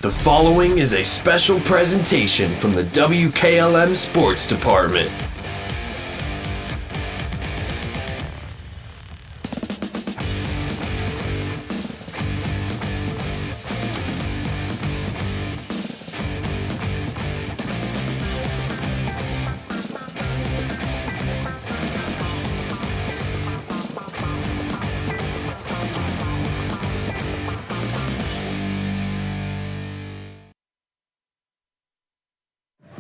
The following is a special presentation from the WKLM Sports Department.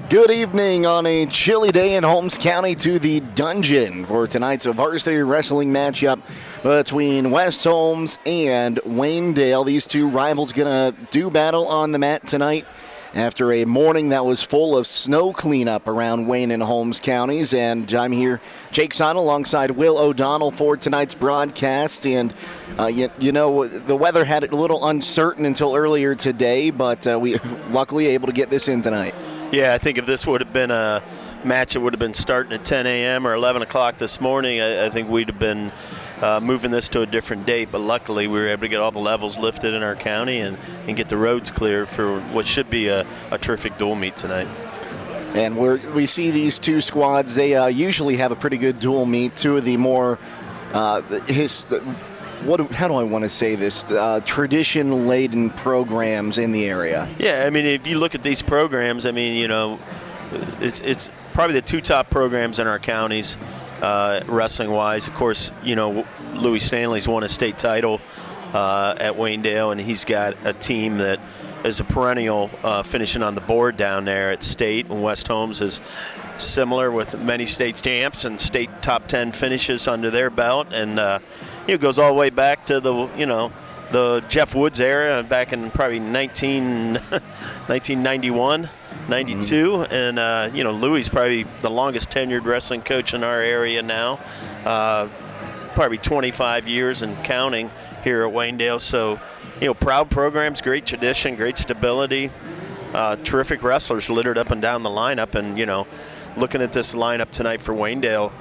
Good evening on a chilly day in Holmes County to the Dungeon for tonight's Varsity wrestling matchup between West Holmes and Waynedale. These two rivals going to do battle on the mat tonight after a morning that was full of snow cleanup around Wayne and Holmes counties. And I'm here, Jake Sidle, alongside Will O'Donnell for tonight's broadcast. And, you know, the weather had it a little uncertain until earlier today, but we luckily able to get this in tonight. Yeah, I think if this would have been a match that would have been starting at 10 a.m. or 11 o'clock this morning, I think we'd have been moving this to a different date. But luckily, we were able to get all the levels lifted in our county and get the roads clear for what should be a terrific dual meet tonight. And we see these two squads. They usually have a pretty good dual meet. Two of the more how do I want to say this? Tradition-laden programs in the area. Yeah, I mean, if you look at these programs, I mean, you know, it's probably the two top programs in our counties, wrestling-wise. Of course, you know, Louis Stanley's won a state title at Waynedale, and he's got a team that is a perennial finishing on the board down there at state. And West Holmes is similar with many state champs and state top 10 finishes under their belt, and it goes all the way back to the Jeff Woods era back in probably 1991, 92, and Louis probably the longest tenured wrestling coach in our area now, probably 25 years and counting here at Waynedale. So, you know, proud programs, great tradition, great stability, terrific wrestlers littered up and down the lineup, and you know, looking at this lineup tonight for Waynedale,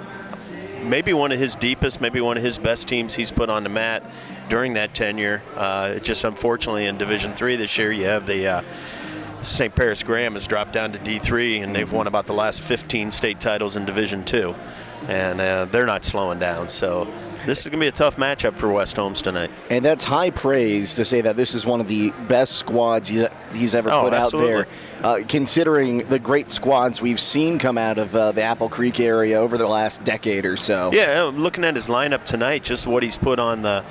maybe one of his deepest, maybe one of his best teams he's put on the mat during that tenure. Just unfortunately in Division III this year, you have the St. Paris Graham has dropped down to D3, and they've won about the last 15 state titles in Division II, and they're not slowing down. So this is going to be a tough matchup for West Holmes tonight. And that's high praise to say that this is one of the best squads he's ever put absolutely. out there, considering the great squads we've seen come out of the Apple Creek area over the last decade or so. Yeah, looking at his lineup tonight, just what he's put on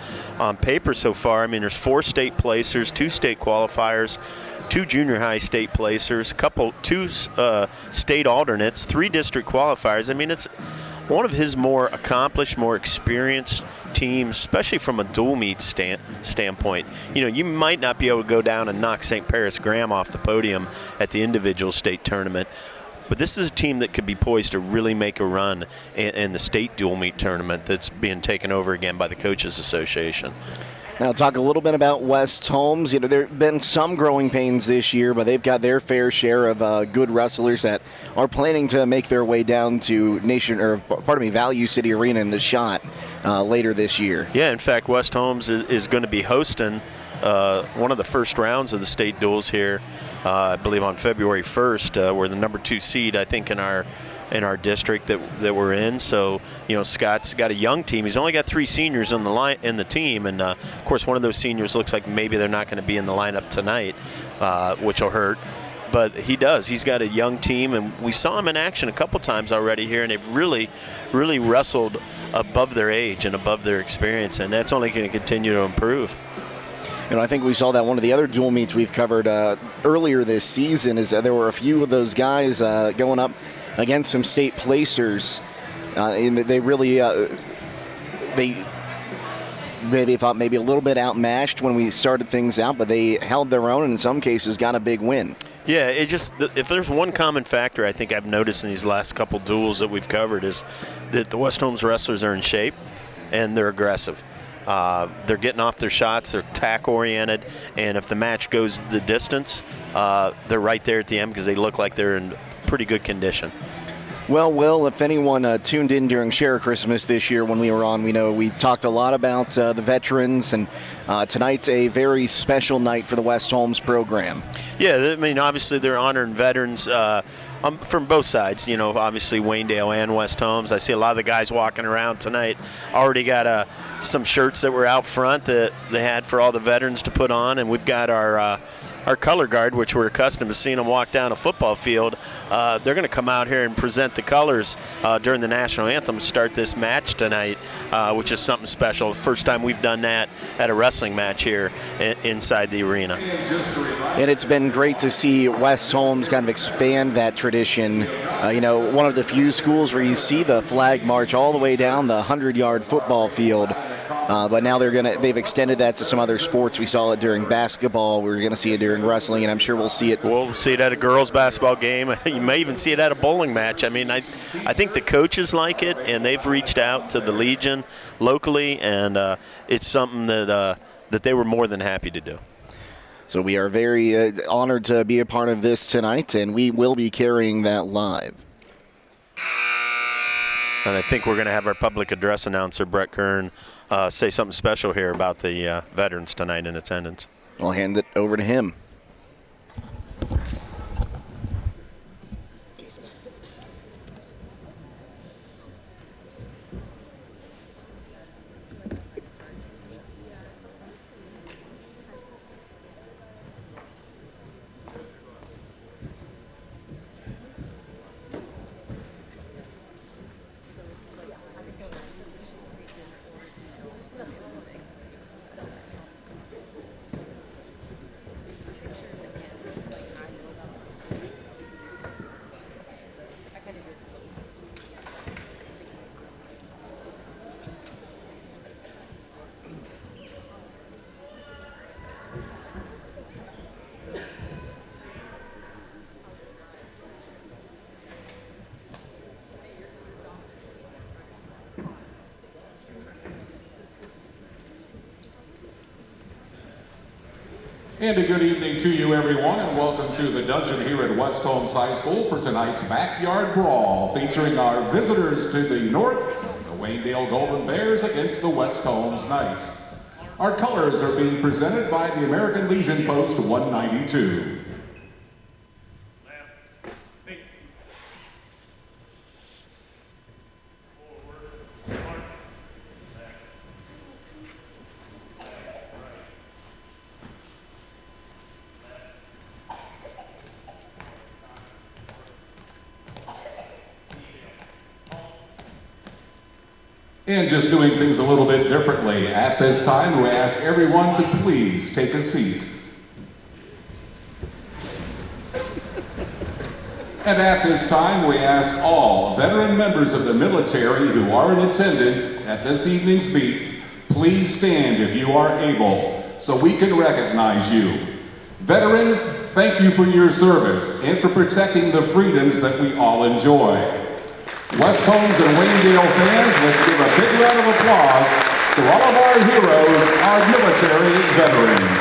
paper so far. I mean, there's 4 state placers, 2 state qualifiers, 2 junior high state placers, 2 state alternates, 3 district qualifiers. I mean, it's one of his more accomplished, more experienced teams, especially from a dual meet standpoint. You know, you might not be able to go down and knock St. Paris Graham off the podium at the individual state tournament, but this is a team that could be poised to really make a run in the state dual meet tournament that's being taken over again by the Coaches Association. Now, talk a little bit about West Holmes. You know, there have been some growing pains this year, but they've got their fair share of good wrestlers that are planning to make their way down to Value City Arena in the Shot later this year. Yeah, in fact, West Holmes is going to be hosting one of the first rounds of the state duels here, I believe on February 1st. We're the number 2 seed, I think, in our district that we're in. So, you know, Scott's got a young team. He's only got 3 seniors in the team, and of course one of those seniors looks like maybe they're not going to be in the lineup tonight, which will hurt. But he's got a young team, and we saw him in action a couple times already here, and they've really wrestled above their age and above their experience, and that's only going to continue to improve. You know, I think we saw that one of the other dual meets we've covered earlier this season is there were a few of those guys going up against some state placers, and they really they maybe thought maybe a little bit outmatched when we started things out, but they held their own and in some cases got a big win. Yeah, if there's one common factor I think I've noticed in these last couple duels that we've covered is that the West Holmes wrestlers are in shape and they're aggressive. They're getting off their shots, they're tack-oriented, and if the match goes the distance, they're right there at the end because they look like they're in pretty good condition. Well, Will, if anyone tuned in during Share Christmas this year when we were on, we know we talked a lot about the veterans, and tonight's a very special night for the West Holmes program. Yeah, I mean, obviously they're honoring veterans from both sides, you know, obviously Waynedale and West Holmes. I see a lot of the guys walking around tonight already got some shirts that were out front that they had for all the veterans to put on, and we've got our our color guard, which we're accustomed to seeing them walk down a football field, they're going to come out here and present the colors during the national anthem to start this match tonight, which is something special. The first time we've done that at a wrestling match here inside the arena. And it's been great to see West Holmes kind of expand that tradition. One of the few schools where you see the flag march all the way down the 100-yard football field. But now they've extended that to some other sports. We saw it during basketball. We're going to see it during wrestling, and I'm sure we'll see it. We'll see it at a girls' basketball game. You may even see it at a bowling match. I mean, I think the coaches like it, and they've reached out to the Legion locally, and it's something that they were more than happy to do. So we are very honored to be a part of this tonight, and we will be carrying that live. And I think we're going to have our public address announcer, Brett Kern, say something special here about the veterans tonight in attendance. I'll hand it over to him. And a good evening to you, everyone, and welcome to the dungeon here at West Holmes High School for tonight's Backyard Brawl, featuring our visitors to the north, the Waynedale Golden Bears against the West Holmes Knights. Our colors are being presented by the American Legion Post 192. And just doing things a little bit differently, at this time we ask everyone to please take a seat. And at this time we ask all veteran members of the military who are in attendance at this evening's meet, please stand if you are able so we can recognize you. Veterans, thank you for your service and for protecting the freedoms that we all enjoy. West Holmes and Waynedale fans, let's give a big round of applause to all of our heroes, our military veterans.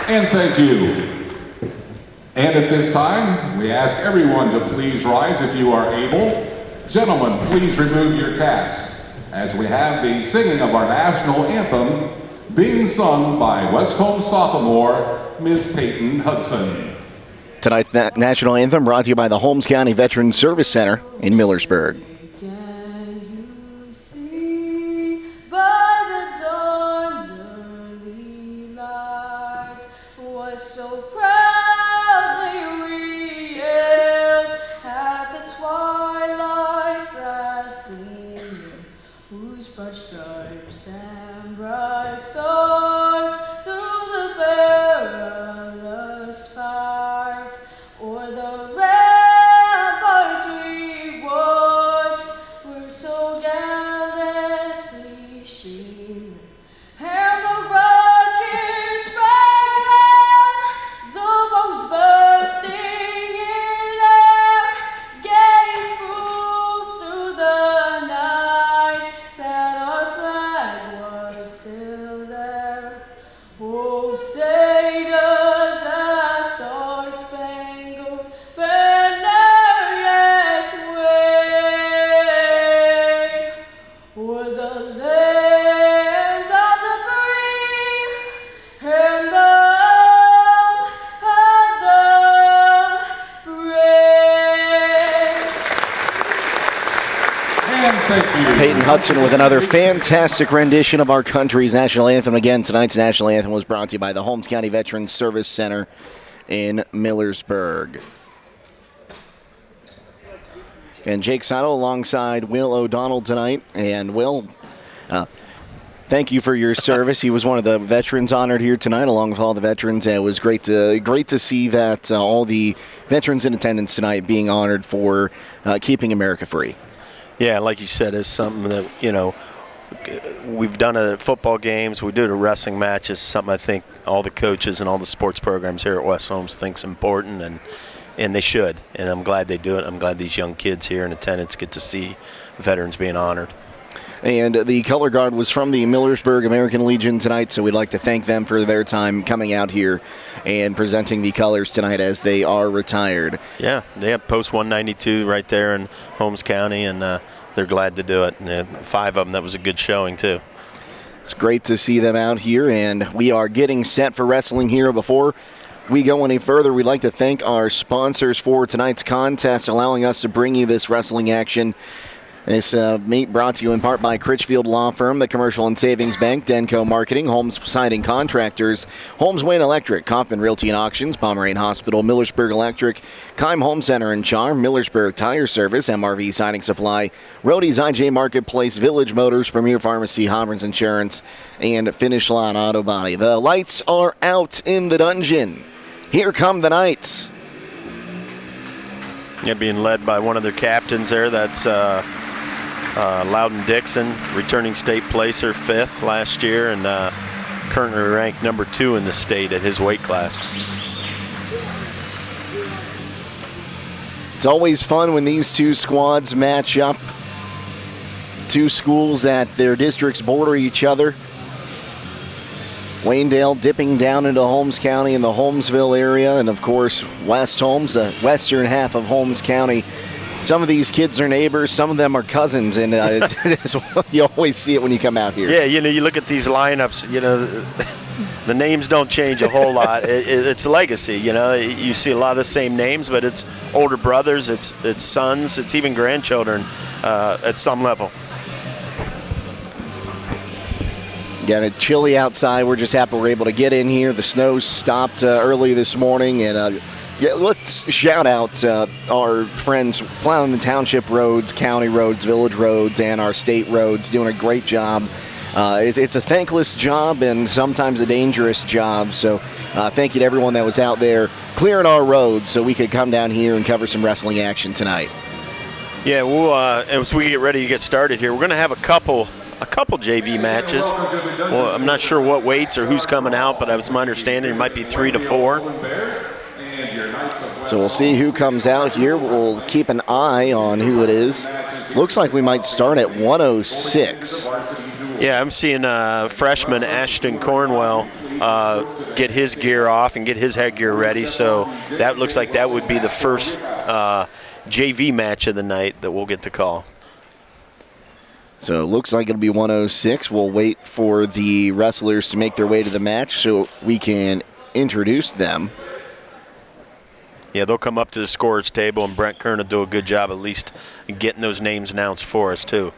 And thank you. And at this time, we ask everyone to please rise if you are able. Gentlemen, please remove your caps as we have the singing of our national anthem being sung by West Holmes sophomore, Ms. Peyton Hudson. Tonight's national anthem brought to you by the Holmes County Veterans Service Center in Millersburg. Peyton Hudson with another fantastic rendition of our country's national anthem. Again, tonight's national anthem was brought to you by the Holmes County Veterans Service Center in Millersburg. And Jake Sidle alongside Will O'Donnell tonight. And Will, thank you for your service. He was one of the veterans honored here tonight, along with all the veterans. It was great to see that all the veterans in attendance tonight being honored for keeping America free. Yeah, like you said, it's something that, you know, we've done it at football games. We do it at wrestling matches. Something I think all the coaches and all the sports programs here at West Holmes think's important, and they should. And I'm glad they do it. I'm glad these young kids here in attendance get to see veterans being honored. And the color guard was from the Millersburg American Legion tonight, so we'd like to thank them for their time coming out here and presenting the colors tonight as they are retired. Yeah, they have Post 192 right there in Holmes County, and they're glad to do it. And 5 of them, that was a good showing, too. It's great to see them out here, and we are getting set for wrestling here. Before we go any further, we'd like to thank our sponsors for tonight's contest, allowing us to bring you this wrestling action. This meet brought to you in part by Critchfield Law Firm, the Commercial and Savings Bank, Denco Marketing, Holmes Siding Contractors, Holmes Wayne Electric, Kaufman Realty and Auctions, Pomerane Hospital, Millersburg Electric, Keim Home Center and Charm, Millersburg Tire Service, MRV Siding Supply, Roadies IJ Marketplace, Village Motors, Premier Pharmacy, Hobburns Insurance, and Finish Line Auto Body. The lights are out in the dungeon. Here come the Knights. Yeah, being led by one of their captains there. That's Loudon Dixon, returning state placer, 5th last year, and currently ranked number 2 in the state at his weight class. It's always fun when these two squads match up. Two schools that their districts border each other. Waynedale dipping down into Holmes County in the Holmesville area, and of course West Holmes, the western half of Holmes County. Some of these kids are neighbors, some of them are cousins, and you always see it when you come out here. Yeah, you know, you look at these lineups, you know, the names don't change a whole lot. It's a legacy, you know. You see a lot of the same names, but it's older brothers, it's sons, it's even grandchildren at some level. Got it chilly outside. We're just happy we're able to get in here. The snow stopped early this morning, and yeah, let's shout out our friends plowing the township roads, county roads, village roads, and our state roads, doing a great job. It's a thankless job and sometimes a dangerous job, so thank you to everyone that was out there clearing our roads so we could come down here and cover some wrestling action tonight. Yeah, we'll as we get ready to get started here, we're going to have a couple JV matches. Well, I'm not sure what weights or who's coming out, but as my understanding, it might be 3 to 4. So we'll see who comes out here. We'll keep an eye on who it is. Looks like we might start at 106. Yeah, I'm seeing freshman Ashton Cornwell get his gear off and get his headgear ready. So that looks like that would be the first JV match of the night that we'll get to call. So it looks like it'll be 106. We'll wait for the wrestlers to make their way to the match so we can introduce them. Yeah, they'll come up to the scorer's table, and Brent Kern will do a good job at least getting those names announced for us, too.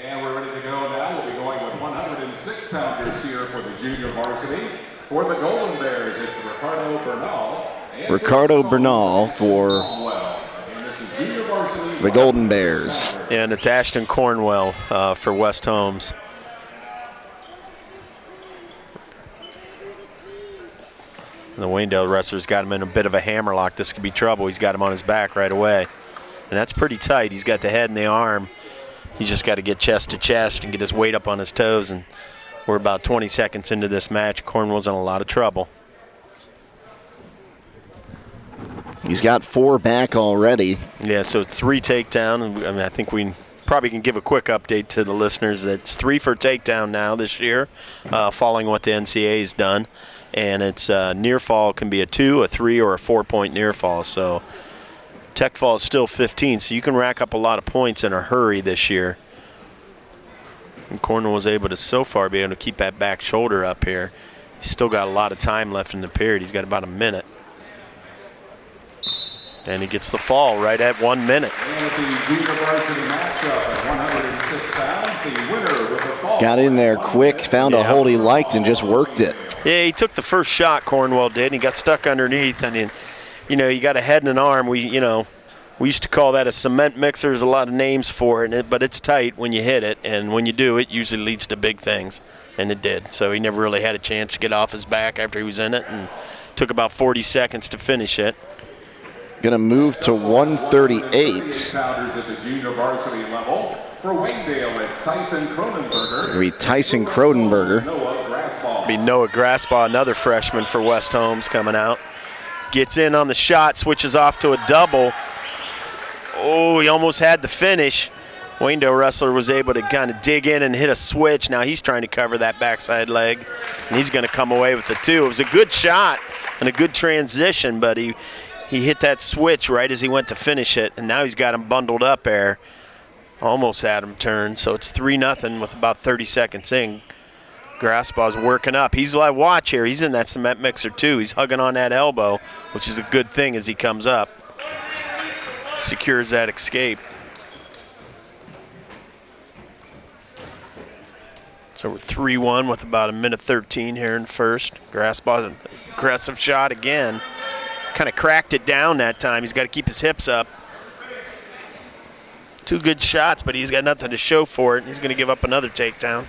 And we're ready to go now. We'll be going with 106-pounders here for the junior varsity. For the Golden Bears, it's Ricardo Bernal. Ricardo Bernal for the Golden Bears. And it's Ashton Cornwell for West Holmes. And the Waynedale wrestler's got him in a bit of a hammerlock. This could be trouble. He's got him on his back right away. And that's pretty tight. He's got the head and the arm. He's just got to get chest to chest and get his weight up on his toes. And we're about 20 seconds into this match. Cornwell's in a lot of trouble. He's got 4 back already. Yeah, so 3 takedown. I mean, I think we probably can give a quick update to the listeners that it's 3 for takedown now this year, following what the NCAA's done. And it's near fall can be a 2, a 3, or a 4-point near fall. So tech fall is still 15, so you can rack up a lot of points in a hurry this year. And Cornwell was able to so far be able to keep that back shoulder up here. He's still got a lot of time left in the period. He's got about a minute. And he gets the fall right at 1 minute. And at the junior varsity matchup at 106 pounds, the winner with a fall. Got in there quick, found a hold he liked, and just worked it. Yeah, he took the first shot, Cornwell did, and he got stuck underneath. And, you got a head and an arm. We used to call that a cement mixer. There's a lot of names for it, but it's tight when you hit it. And when you do, it usually leads to big things. And it did. So he never really had a chance to get off his back after he was in it, and took about 40 seconds to finish it. Going to move to 138. Pounders at the junior varsity level. For Waynedale, it's Tyson Cronenberger. It's going to be Tyson Cronenberger. Be Noah Grassbaugh, another freshman for West Holmes coming out. Gets in on the shot, switches off to a double. Oh, he almost had the finish. Waynedale wrestler was able to kind of dig in and hit a switch. Now he's trying to cover that backside leg, and he's going to come away with the two. It was a good shot and a good transition, but he hit that switch right as he went to finish it, and now he's got him bundled up there. Almost had him turn, so it's 3-0 with about 30 seconds in. Grassbaugh's working up. He's like, watch here. He's in that cement mixer too. He's hugging on that elbow, which is a good thing as he comes up. Secures that escape. So we're 3-1 with about a minute 13 here in first. Grassbaugh's an aggressive shot again. Kind of cracked it down that time. He's got to keep his hips up. Two good shots, but he's got nothing to show for it. He's going to give up another takedown.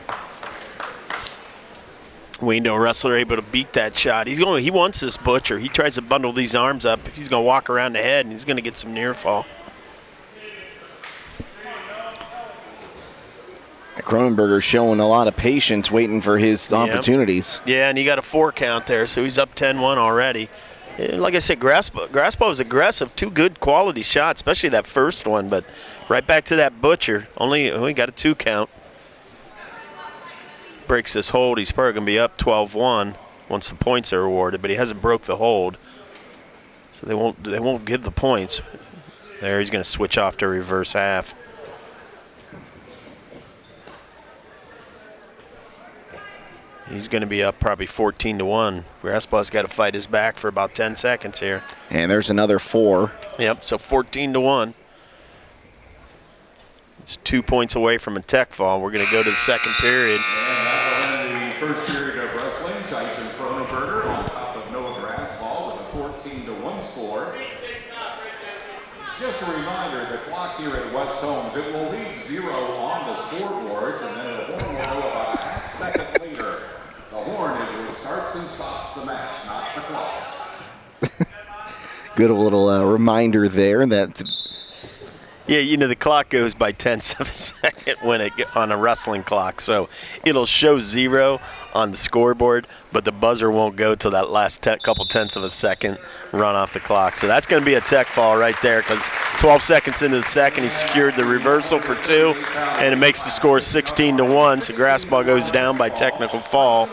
Waynedale wrestler able to beat that shot. He wants this butcher. He tries to bundle these arms up. He's going to walk around the head, and he's going to get some near fall. Cronenberger showing a lot of patience, waiting for his opportunities. Yeah, and he got a 4 count there, so he's up 10-1 already. Like I said, Grassbaugh was aggressive. 2 good quality shots, especially that first one, but right back to that butcher. Only got a 2 count. Breaks this hold. He's probably going to be up 12-1 once the points are awarded, but he hasn't broke the hold, so they won't give the points. There, he's going to switch off to reverse half. He's going to be up probably 14-1. Grassbaugh's got to fight his back for about 10 seconds here. And there's another 4. Yep, so 14-1. It's 2 points away from a tech fall. We're going to go to the second period. And the first period of wrestling, Tyson Cronenberger on top of Noah Grassbaugh with a 14-1 score. Just a reminder, the clock here at West Holmes, it will read 0 on the scoreboards, and then the horn will go about a half second later. The horn is what starts and stops the match, not the clock. Good little reminder there that. Yeah, the clock goes by tenths of a second on a wrestling clock, so it'll show 0 on the scoreboard, but the buzzer won't go till that last couple tenths of a second run off the clock. So that's going to be a tech fall right there, because 12 seconds into the second, he secured the reversal for 2, and it makes the score 16-1. So Grassbaugh goes down by technical fall.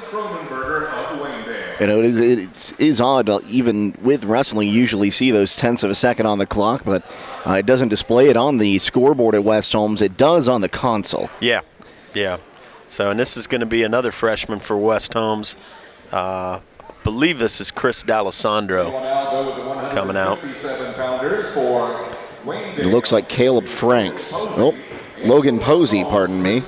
It is odd, even with wrestling, you usually see those tenths of a second on the clock, but it doesn't display it on the scoreboard at West Holmes. It does on the console. Yeah. So, and this is going to be another freshman for West Holmes. I believe this is Chris D'Alessandro coming out. It looks like Caleb Franks. Oh, Logan Posey, pardon me.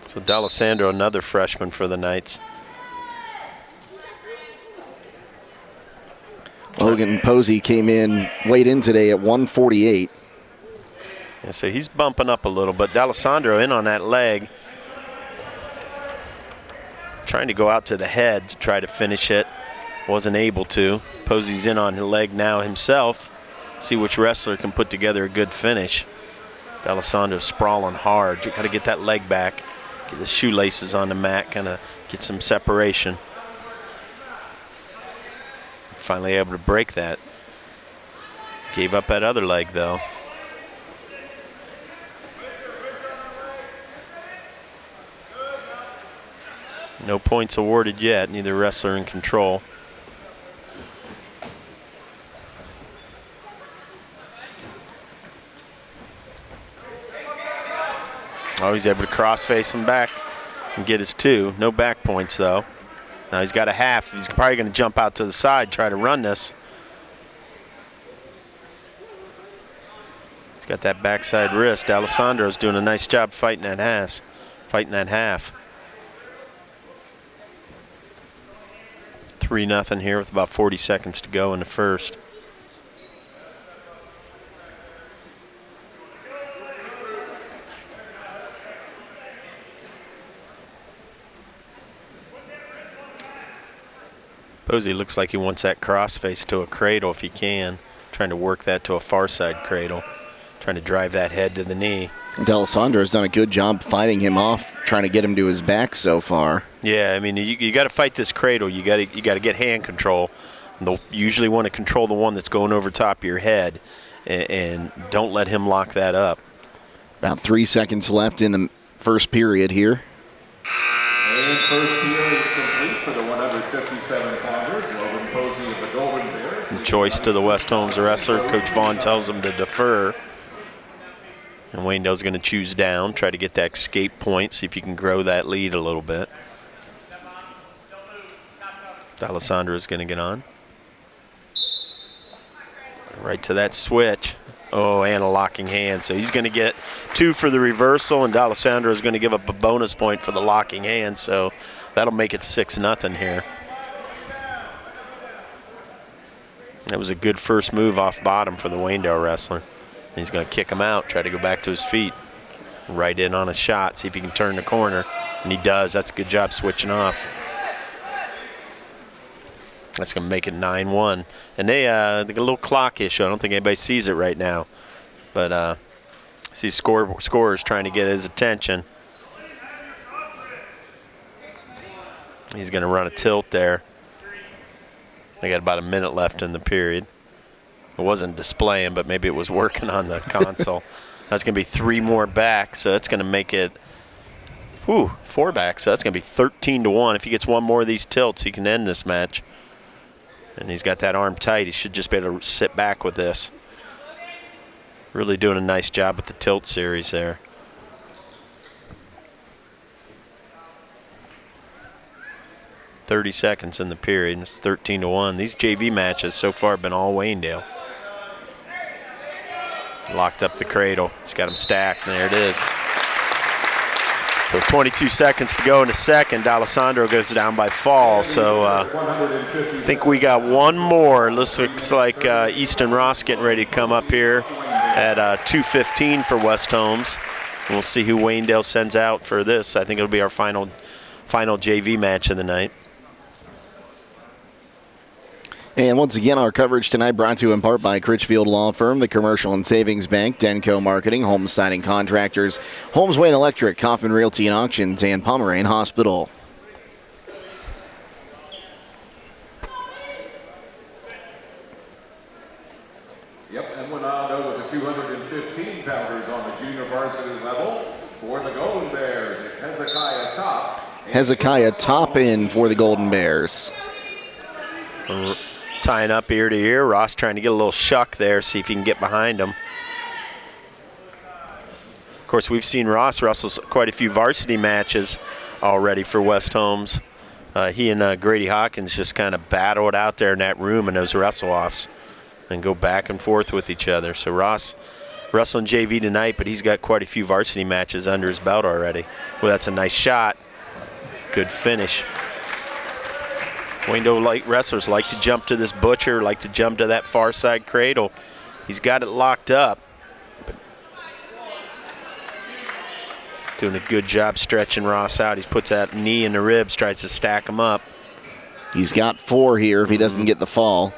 So D'Alessandro, another freshman for the Knights. Logan Posey weighed in today at 148. Yeah, so he's bumping up a little, but D'Alessandro in on that leg. Trying to go out to the head to try to finish it. Wasn't able to. Posey's in on the leg now himself. See which wrestler can put together a good finish. D'Alessandro sprawling hard. You got to get that leg back. Get the shoelaces on the mat, kind of get some separation. Finally able to break that. Gave up that other leg, though. No points awarded yet, neither wrestler in control. Oh, he's able to cross-face him back. and get his 2. No back points, though. Now he's got a half. He's probably going to jump out to the side, try to run this. He's got that backside wrist. Alessandro's doing a nice job fighting that half. 3-0 here with about 40 seconds to go in the first. Posey looks like he wants that crossface to a cradle if he can. Trying to work that to a far side cradle. Trying to drive that head to the knee. D'Alessandro's done a good job fighting him off, trying to get him to his back so far. Yeah, I mean, you got to fight this cradle. You got to get hand control. And they'll usually want to control the one that's going over top of your head, and don't let him lock that up. About 3 seconds left in the first period here. And first period complete for the 157-pounders. Logan Posey of the Golden Bears. Choice to the West Holmes wrestler. Coach Vaughn tells him to defer. And Waynedale's going to choose down, try to get that escape point, see if you can grow that lead a little bit. D'Alessandro's going to get on. Right to that switch. Oh, and a locking hand. So he's going to get 2 for the reversal, and D'Alessandro is going to give up a bonus point for the locking hand. So that'll make it 6-0 here. That was a good first move off bottom for the Waynedale wrestler. He's going to kick him out, try to go back to his feet. Right in on a shot, see if he can turn the corner. And he does. That's a good job switching off. That's going to make it 9-1. And they got a little clock issue. I don't think anybody sees it right now. But I see scorers trying to get his attention. He's going to run a tilt there. They got about a minute left in the period. It wasn't displaying, but maybe it was working on the console. That's going to be 3 more back, so that's going to make it 4 back. So that's going to be 13-1. If he gets 1 more of these tilts, he can end this match. And he's got that arm tight. He should just be able to sit back with this. Really doing a nice job with the tilt series there. .30 seconds in the period. It's 13-1. These JV matches so far have been all Waynedale. Locked up the cradle. He's got him stacked, and there it is. So 22 seconds to go in the second. D'Alessandro goes down by fall. So I think we got 1 more. Looks like Easton Ross getting ready to come up here at 2:15 for West Holmes. And we'll see who Waynedale sends out for this. I think it'll be our final JV match of the night. And once again, our coverage tonight brought to you in part by Critchfield Law Firm, the Commercial and Savings Bank, Denco Marketing, Home Siding Contractors, Holmes Wayne Electric, Kaufman Realty and Auctions, and Pomerane Hospital. Yep, and we'll now go with the 215-pounders on the junior varsity level. For the Golden Bears, it's Hezekiah Top. Hezekiah Top in for the Golden Bears. Tying up ear to ear. Ross trying to get a little shuck there, see if he can get behind him. Of course, we've seen Ross wrestle quite a few varsity matches already for West Holmes. He and Grady Hawkins just kind of battled out there in that room in those wrestle-offs and go back and forth with each other. So Ross wrestling JV tonight, but he's got quite a few varsity matches under his belt already. Well, that's a nice shot. Good finish. Waynedale wrestlers like to jump to this butcher, like to jump to that far side cradle. He's got it locked up. But doing a good job stretching Ross out. He puts that knee in the ribs, tries to stack him up. He's got 4 here if he doesn't get the fall.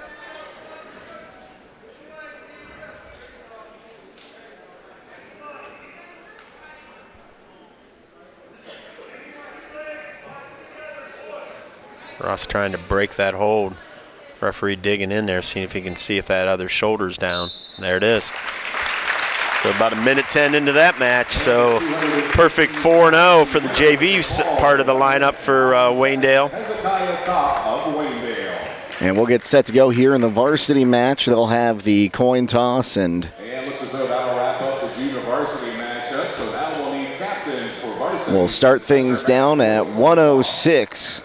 Ross trying to break that hold. Referee digging in there, seeing if he can see if that other shoulder's down. There it is. So about 1:10 into that match. So perfect 4-0 for the JV part of the lineup for Waynedale. Hezekiah Top of Waynedale. And we'll get set to go here in the varsity match. They'll have the coin toss and looks as though that'll wrap up the junior varsity matchup. So now we'll need captains for varsity. We'll start things down at 106.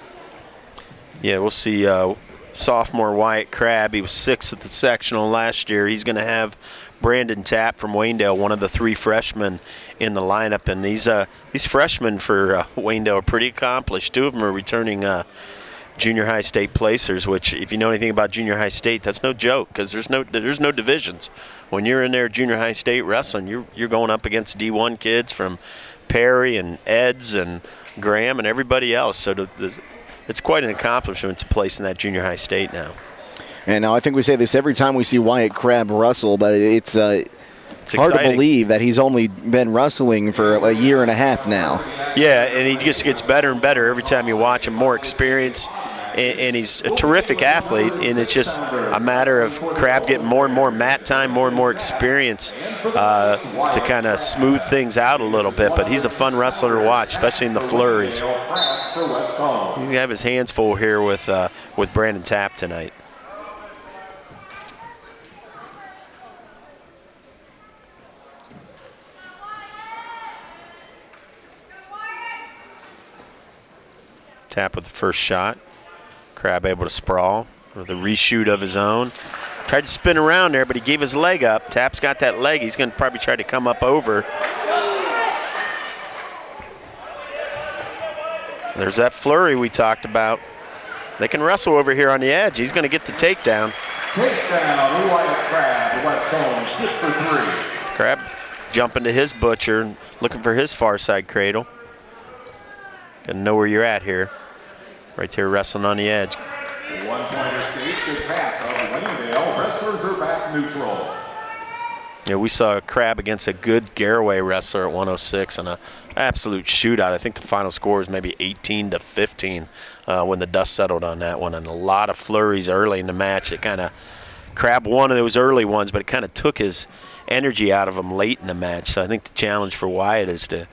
Yeah, we'll see sophomore Wyatt Crabb. He was 6th at the sectional last year. He's going to have Brandon Tapp from Waynedale, one of the 3 freshmen in the lineup. And these freshmen for Waynedale are pretty accomplished. 2 of them are returning junior high state placers, which if you know anything about junior high state, that's no joke because there's no divisions. When you're in there junior high state wrestling, you're going up against D1 kids from Perry and Eds and Graham and everybody else. So it's quite an accomplishment to place in that junior high state now. And now I think we say this every time we see Wyatt Crabb wrestle, but it's hard exciting to believe that he's only been wrestling for a year and a half now. Yeah, and he just gets better and better every time you watch him, more experience, and he's a terrific athlete, and it's just a matter of Crabb getting more and more mat time, more and more experience to kind of smooth things out a little bit, but he's a fun wrestler to watch, especially in the flurries. You have his hands full here with Brandon Tapp tonight. Tapp with the first shot. Crabb able to sprawl with a reshoot of his own. Tried to spin around there, but he gave his leg up. Tapp's got that leg. He's going to probably try to come up over. There's that flurry we talked about. They can wrestle over here on the edge. He's going to get the takedown. Takedown, Wyatt Crabb, West Holmes, good for 3. Crabb jumping to his butcher, looking for his far side cradle. Got to know where you're at here. Right there wrestling on the edge. 1 point escape to Tapp of Waynedale. Wrestlers are back neutral. Yeah, we saw Crabb against a good Garraway wrestler at 106 in an absolute shootout. I think the final score was maybe 18-15 when the dust settled on that one. And a lot of flurries early in the match. It kind of Crabb won those early ones, but it kind of took his energy out of him late in the match. So I think the challenge for Wyatt is to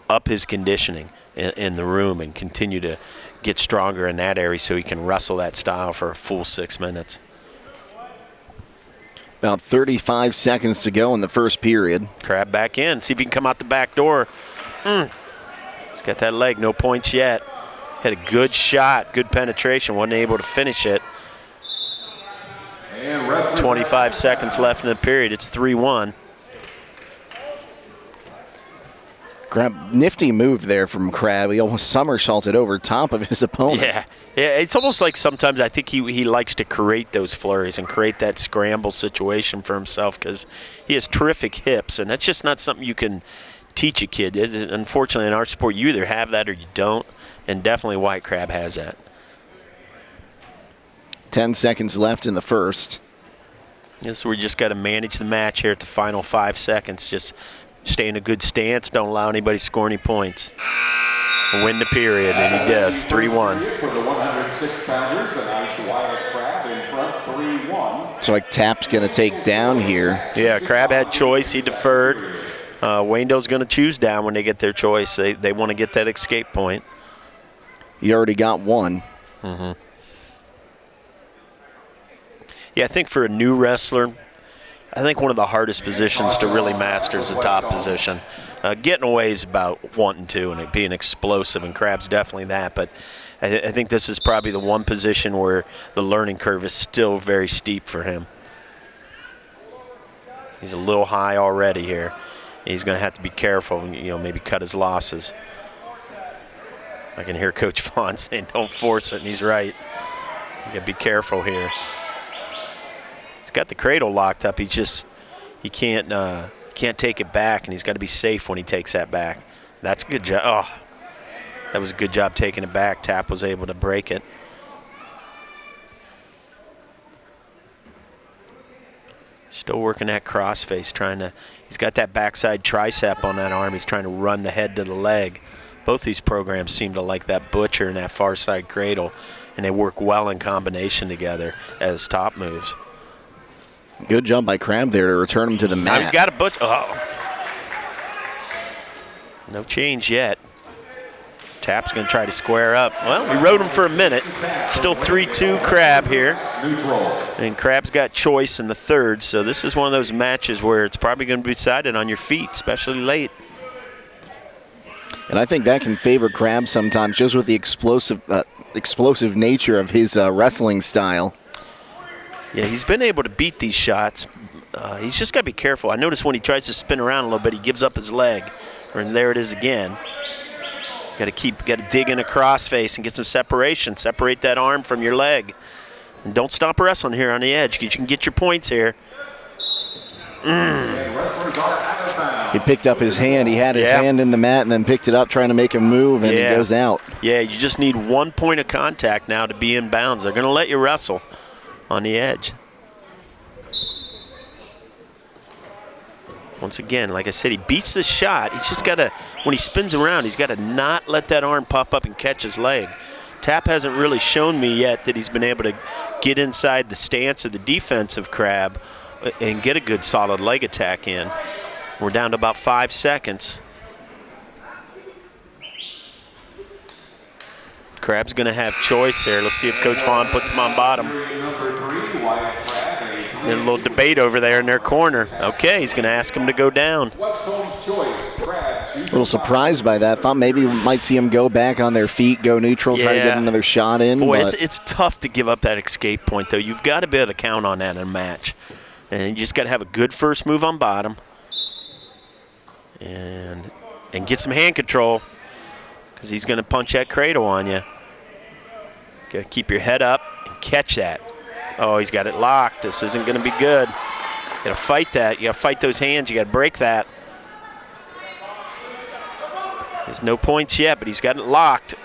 up his conditioning in the room and continue to get stronger in that area so he can wrestle that style for a full 6 minutes. About 35 seconds to go in the first period. Crabb back in. See if he can come out the back door. He's got that leg. No points yet. Had a good shot. Good penetration. Wasn't able to finish it. 25 seconds left in the period. It's 3-1. Nifty move there from Crabb. He almost somersaulted over top of his opponent. Yeah, it's almost like sometimes I think he likes to create those flurries and create that scramble situation for himself because he has terrific hips, and that's just not something you can teach a kid. Unfortunately, in our sport, you either have that or you don't, and definitely Wyatt Crabb has that. 10 seconds left in the first. Yes, we just got to manage the match here at the final 5 seconds. Just stay in a good stance. Don't allow anybody to score any points. Win the period, and he does. 3-1. For the 106-pounders, the Knights Wyatt Crabb in front, 3-1. So like Tapp's going to take down here. Yeah, Crabb had choice. He deferred. Waynedale's going to choose down when they get their choice. They want to get that escape point. He already got one. Mm-hmm. Yeah, I think for a new wrestler, I think one of the hardest positions to really master is the top position. Getting away is about wanting to and it being explosive, and Crabb's definitely that. But I think this is probably the one position where the learning curve is still very steep for him. He's a little high already here. He's going to have to be careful, maybe cut his losses. I can hear Coach Vaughn saying, don't force it, and he's right. You got to be careful here. He's got the cradle locked up. He can't take it back, and he's got to be safe when he takes that back. That's a good job. Oh, that was a good job taking it back. Tapp was able to break it. Still working that crossface, he's got that backside tricep on that arm. He's trying to run the head to the leg. Both these programs seem to like that butcher and that far side cradle, and they work well in combination together as top moves. Good job by Crabb there to return him to the mat. Now he's got a butcher. Oh. No change yet. Tapp's going to try to square up. Well, we rode him for a minute. Still 3-2 Crabb here. And Crabb's got choice in the third, so this is one of those matches where it's probably going to be decided on your feet, especially late. And I think that can favor Crab sometimes, just with the explosive nature of his wrestling style. Yeah, he's been able to beat these shots. He's just got to be careful. I noticed when he tries to spin around a little bit, he gives up his leg. And there it is again. Got to dig in a crossface and get some separation. Separate that arm from your leg. And don't stop wrestling here on the edge, because you can get your points here. He picked up his hand. He had his hand in the mat and then picked it up, trying to make him move, and he goes out. Yeah, you just need 1 point of contact now to be in bounds. They're going to let you wrestle on the edge. Once again, like I said, he beats the shot. He's just got to, when he spins around, he's got to not let that arm pop up and catch his leg. Tap hasn't really shown me yet that he's been able to get inside the stance of the defensive Crab and get a good solid leg attack in. We're down to about 5 seconds. Crab's going to have choice here. Let's see if Coach Vaughn puts him on bottom. There's a little debate over there in their corner. Okay, he's going to ask him to go down. A little surprised by that. Thought maybe we might see him go back on their feet, go neutral, try to get another shot in. Boy, it's tough to give up that escape point, though. You've got to be able to count on that in a match. And you just got to have a good first move on bottom. And get some hand control, because he's going to punch that cradle on you. Got to keep your head up and catch that. Oh, he's got it locked. This isn't going to be good. You got to fight that. You got to fight those hands. You got to break that. There's no points yet, but he's got it locked.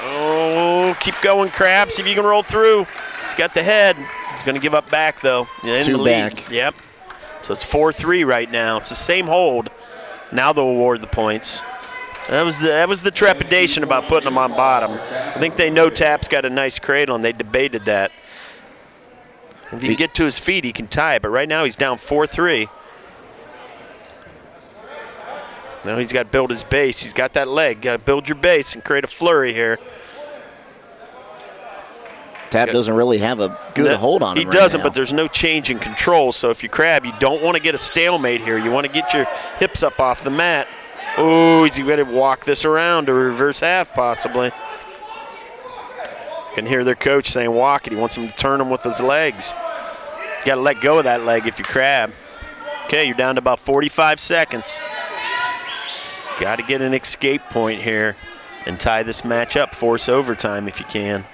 Oh, keep going, Crab. See if you can roll through. He's got the head. He's going to give up back, though. In Two the lead. back. Yep. So it's 4-3 right now. It's the same hold. Now they'll award the points. That was the trepidation about putting him on bottom. I think they know Tap's got a nice cradle, and they debated that. If he can get to his feet, he can tie it. But right now he's down 4-3. Now he's got to build his base. He's got that leg. Got to build your base and create a flurry here. Tap doesn't really have a good hold on him. He doesn't, but there's no change in control. So if you Crab, you don't want to get a stalemate here. You want to get your hips up off the mat. Oh, he's going to walk this around to reverse half possibly. You can hear their coach saying walk it. He wants him to turn him with his legs. You got to let go of that leg if you Crab. Okay, you're down to about 45 seconds. Got to get an escape point here and tie this match up. Force overtime if you can.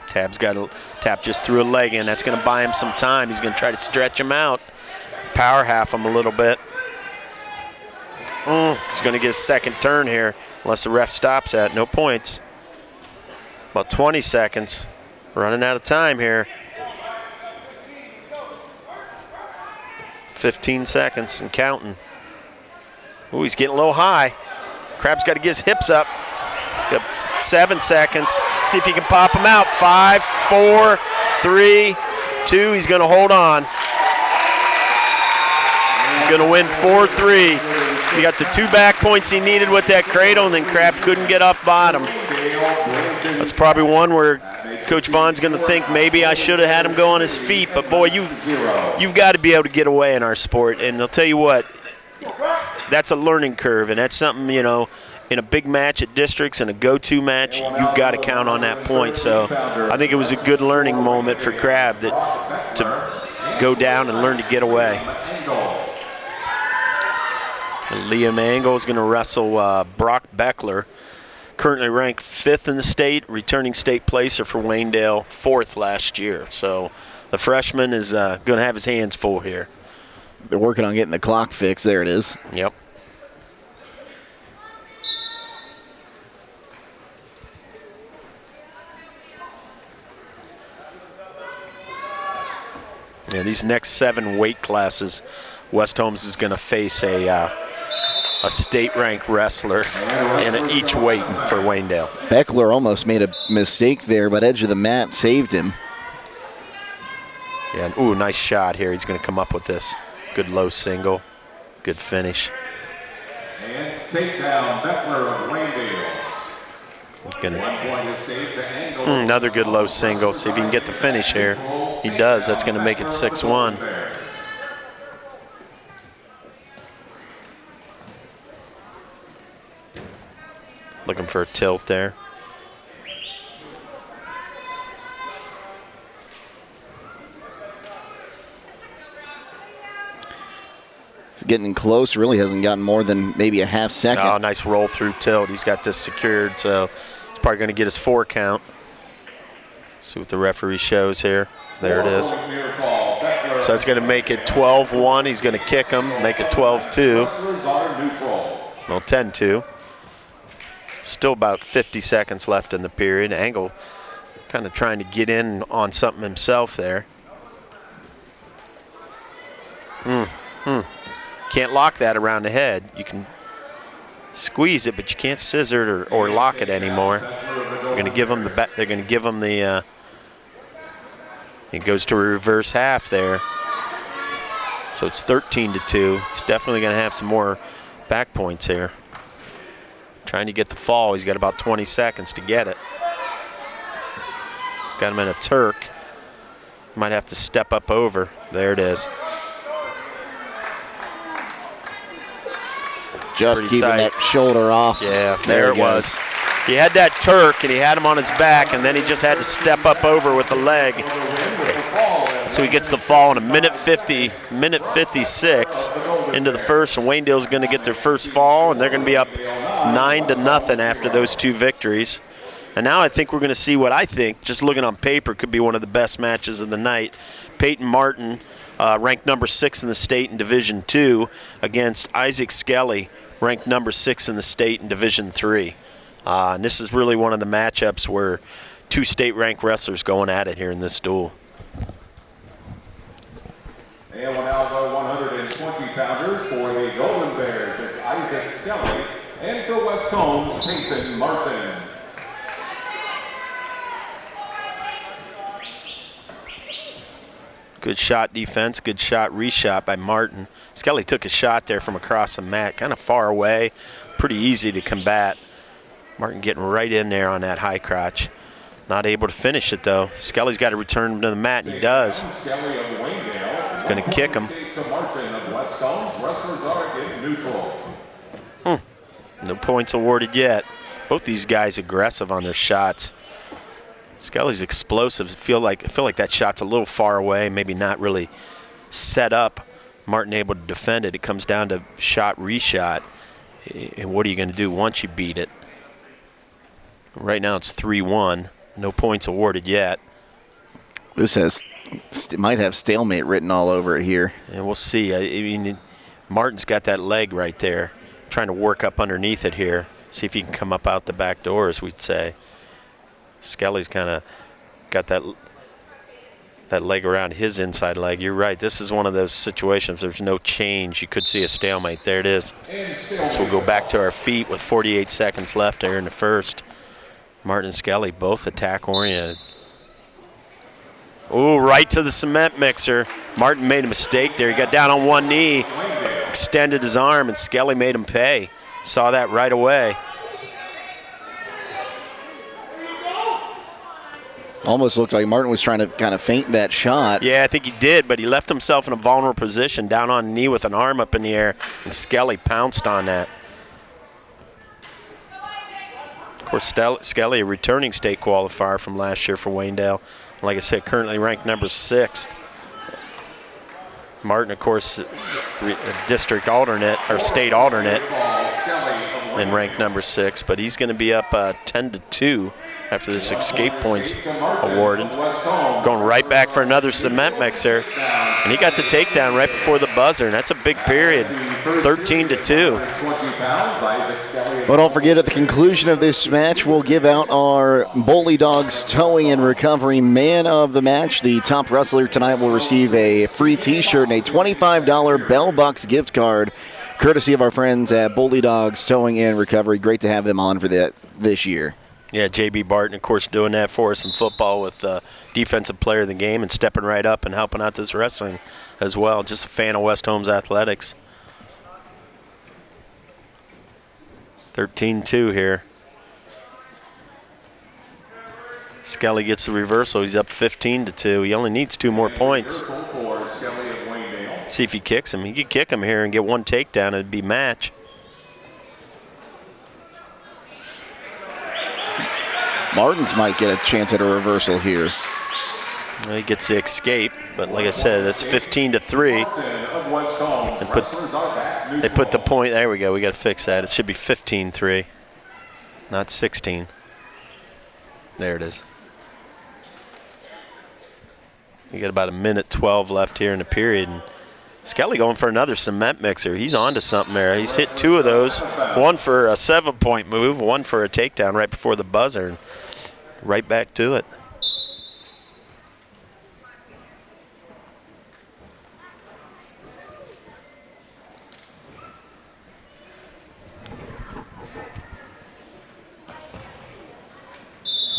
Tap just threw a leg in. That's going to buy him some time. He's going to try to stretch him out, power half him a little bit. He's going to get a second turn here unless the ref stops that. No points. About 20 seconds. Running out of time here. 15 seconds and counting. Ooh, he's getting a little high. Crab's got to get his hips up. Got 7 seconds. See if he can pop him out. 5, 4, 3, 2. He's going to hold on. He's going to win 4-3. He got the 2 back points he needed with that cradle, and then Crab couldn't get off bottom. That's probably one where Coach Vaughn's going to think maybe I should have had him go on his feet. But, boy, you've got to be able to get away in our sport. And I'll tell you what, that's a learning curve, and that's something, you know, in a big match at districts and a go-to match, you've got to count on that point. So I think it was a good learning moment for Crab to go down and learn to get away. And Liam Angle is going to wrestle Brock Beckler, currently ranked 5th in the state, returning state placer for Waynedale, 4th last year. So the freshman is going to have his hands full here. They're working on getting the clock fixed. There it is. Yep. Yeah, these next 7 weight classes, West Holmes is going to face a state-ranked wrestler in each weight for Waynedale. Beckler almost made a mistake there, but edge of the mat saved him. Yeah, ooh, nice shot here. He's going to come up with this. Good low single. Good finish. And takedown, Beckler of Waynedale. 1 point escape to Angle. Another good low single. See if he can get the finish here. He does. That's going to make it 6-1. Looking for a tilt there. It's getting close. Really hasn't gotten more than maybe a half second. Oh, nice roll through tilt. He's got this secured, so he's probably going to get his 4 count. See what the referee shows here. There it is. So that's going to make it 12-1. He's going to kick him, make it 12-2. Well, 10-2. Still about 50 seconds left in the period. Angle kind of trying to get in on something himself there. Can't lock that around the head. You can squeeze it, but you can't scissor it or lock it anymore. They're going to give him the. They're going to give him the. It goes to a reverse half there. So it's 13-2. He's definitely going to have some more back points here. Trying to get the fall. He's got about 20 seconds to get it. He's got him in a Turk. Might have to step up over. There it is. Just keeping that shoulder off. Yeah, there it was. He had that Turk, and he had him on his back, and then he just had to step up over with the leg. So he gets the fall in a minute 56 into the first, and Waynedale's going to get their first fall, and they're going to be up 9-0 after those 2 victories. And now I think we're going to see what I think, just looking on paper, could be one of the best matches of the night. Peyton Martin, ranked number 6 in the state in Division II, against Isaac Skelly, ranked number 6 in the state in Division III. And this is really one of the matchups where 2 state-ranked wrestlers going at it here in this duel. And now the 120-pounders for the Golden Bears. It's Isaac Skelly. And for West Holmes, Peyton Martin. Good shot defense, good shot reshot by Martin. Skelly took a shot there from across the mat, kind of far away, pretty easy to combat. Martin getting right in there on that high crotch. Not able to finish it though. Skelly's got to return him to the mat, and he does. He's going to kick him. No points awarded yet. Both these guys aggressive on their shots. Skelly's explosive. I feel like that shot's a little far away, maybe not really set up. Martin able to defend it. It comes down to shot, reshot. And what are you going to do once you beat it? Right now it's 3-1. No points awarded yet. This might have stalemate written all over it here. And we'll see. I mean, Martin's got that leg right there, trying to work up underneath it here. See if he can come up out the back door, as we'd say. Skelly's kind of got that leg around his inside leg. You're right. This is one of those situations. There's no change. You could see a stalemate. There it is. So we'll go back to our feet with 48 seconds left there in the first. Martin and Skelly both attack oriented. Oh, right to the cement mixer. Martin made a mistake there. He got down on one knee, extended his arm, and Skelly made him pay. Saw that right away. Almost looked like Martin was trying to kind of feint that shot. Yeah, I think he did, but he left himself in a vulnerable position, down on a knee with an arm up in the air, and Skelly pounced on that. Of course, Skelly, a returning state qualifier from last year for Waynedale. Like I said, currently ranked number 6th. Martin, of course, a district alternate, or state alternate, and ranked number 6, but he's going to be up 10-2 after this escape points awarded. Going right back for another cement mixer, and he got the takedown right before the buzzer, and that's a big period, 13-2. Well, don't forget, at the conclusion of this match, we'll give out our Bully Dogs Towing and Recovery Man of the Match. The top wrestler tonight will receive a free T-shirt and a $25 Bell Bucks gift card, courtesy of our friends at Bully Dogs Towing and Recovery. Great to have them on for this year. Yeah, J.B. Barton, of course, doing that for us in football with Defensive Player of the Game and stepping right up and helping out this wrestling as well. Just a fan of West Holmes athletics. 13-2 here. Skelly gets the reversal. He's up 15-2. He only needs 2 more points. See if he kicks him. He could kick him here and get 1 takedown. It'd be match. Martins might get a chance at a reversal here. Well, he gets the escape, but like I said, that's 15-3. They put the point. There we go. We got to fix that. It should be 15-3, not 16. There it is. You got about 1:12 left here in the period. And Skelly going for another cement mixer. He's on to something there. He's hit 2 of those, one for a 7-point move, one for a takedown right before the buzzer, and right back to it.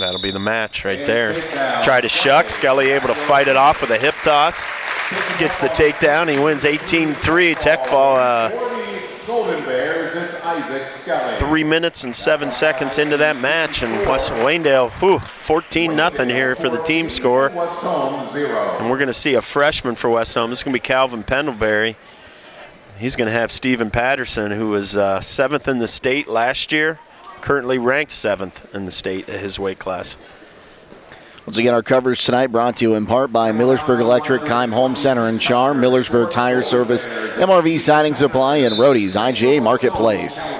That'll be the match right there. Try to shuck. Skelly able to fight it off with a hip toss. Gets the takedown. He wins 18-3. Tech fall 3 minutes and 7 seconds into that match. And Waynedale, 14-0 here for the team score. And we're going to see a freshman for West Holmes. This is going to be Calvin Pendlebury. He's going to have Stephen Patterson, who was 7th in the state last year. Currently ranked 7th in the state at his weight class. Once again, our coverage tonight brought to you in part by Millersburg Electric, Keim Home Center and Charm, Millersburg Tire Service, MRV Siding Supply, and Rody's IGA Marketplace.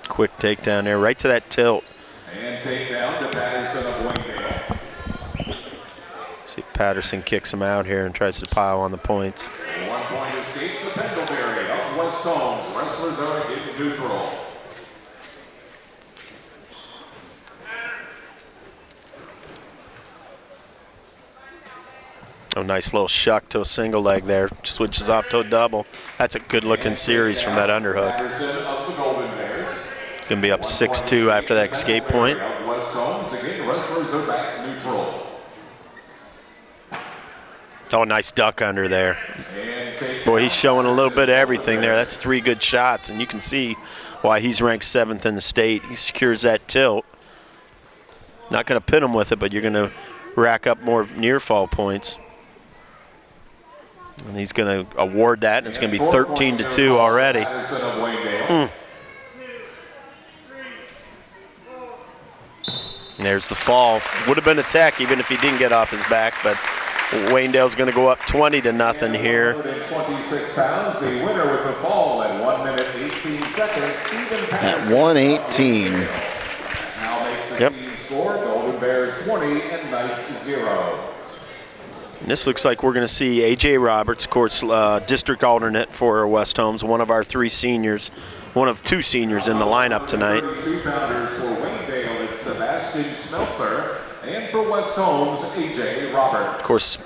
Quick takedown there, right to that tilt. And takedown to Patterson of Waynedale. See if Patterson kicks him out here and tries to pile on the points. 1 point escape to Pendlebury of West Holmes. Wrestlers are in neutral. Oh, nice little shuck to a single leg there. Switches off to a double. That's a good-looking series from that underhook. Patterson of the Golden Bears. Going to be up 6-2 after that escape point. West Holmes, again, wrestlers are back neutral. Oh, nice duck under there. Boy, he's showing a little bit of everything there. That's 3 good shots, and you can see why he's ranked 7th in the state. He secures that tilt. Not going to pin him with it, but you're going to rack up more near fall points. And he's going to award that, and it's going to be 13-2 already. There's the fall. Would have been a tech even if he didn't get off his back, but Waynedale's going to go up 20-0 here. 126 pounds, the winner with the fall at 1 minute 18 seconds, Stephen Patterson. At 1:18. Now makes the team score, Golden Bears 20 and Knights 0. And this looks like we're going to see A.J. Roberts, of course, district alternate for West Holmes, one of our 3 seniors, one of 2 seniors in the lineup tonight. 32-pounders for Waynedale, it's Sebastian Smeltzer, and for West Holmes, A.J. Roberts. Of course,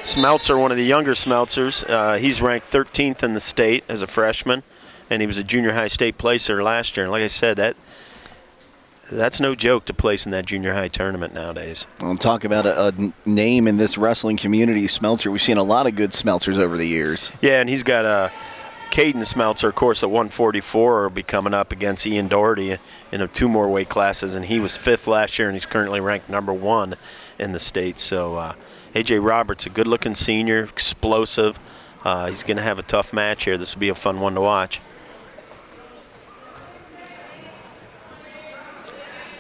Smeltzer, one of the younger Smeltzers, he's ranked 13th in the state as a freshman, and he was a junior high state placer last year. And like I said, that's no joke to place in that junior high tournament nowadays. I'll talk about a name in this wrestling community, Smeltzer. We've seen a lot of good Smeltzers over the years. Yeah, and he's got Caden Smeltzer, of course, at 144 will be coming up against Ian Doherty in 2 more weight classes, and he was 5th last year, and he's currently ranked number 1 in the state. So A.J. Roberts, a good-looking senior, explosive. He's going to have a tough match here. This will be a fun one to watch.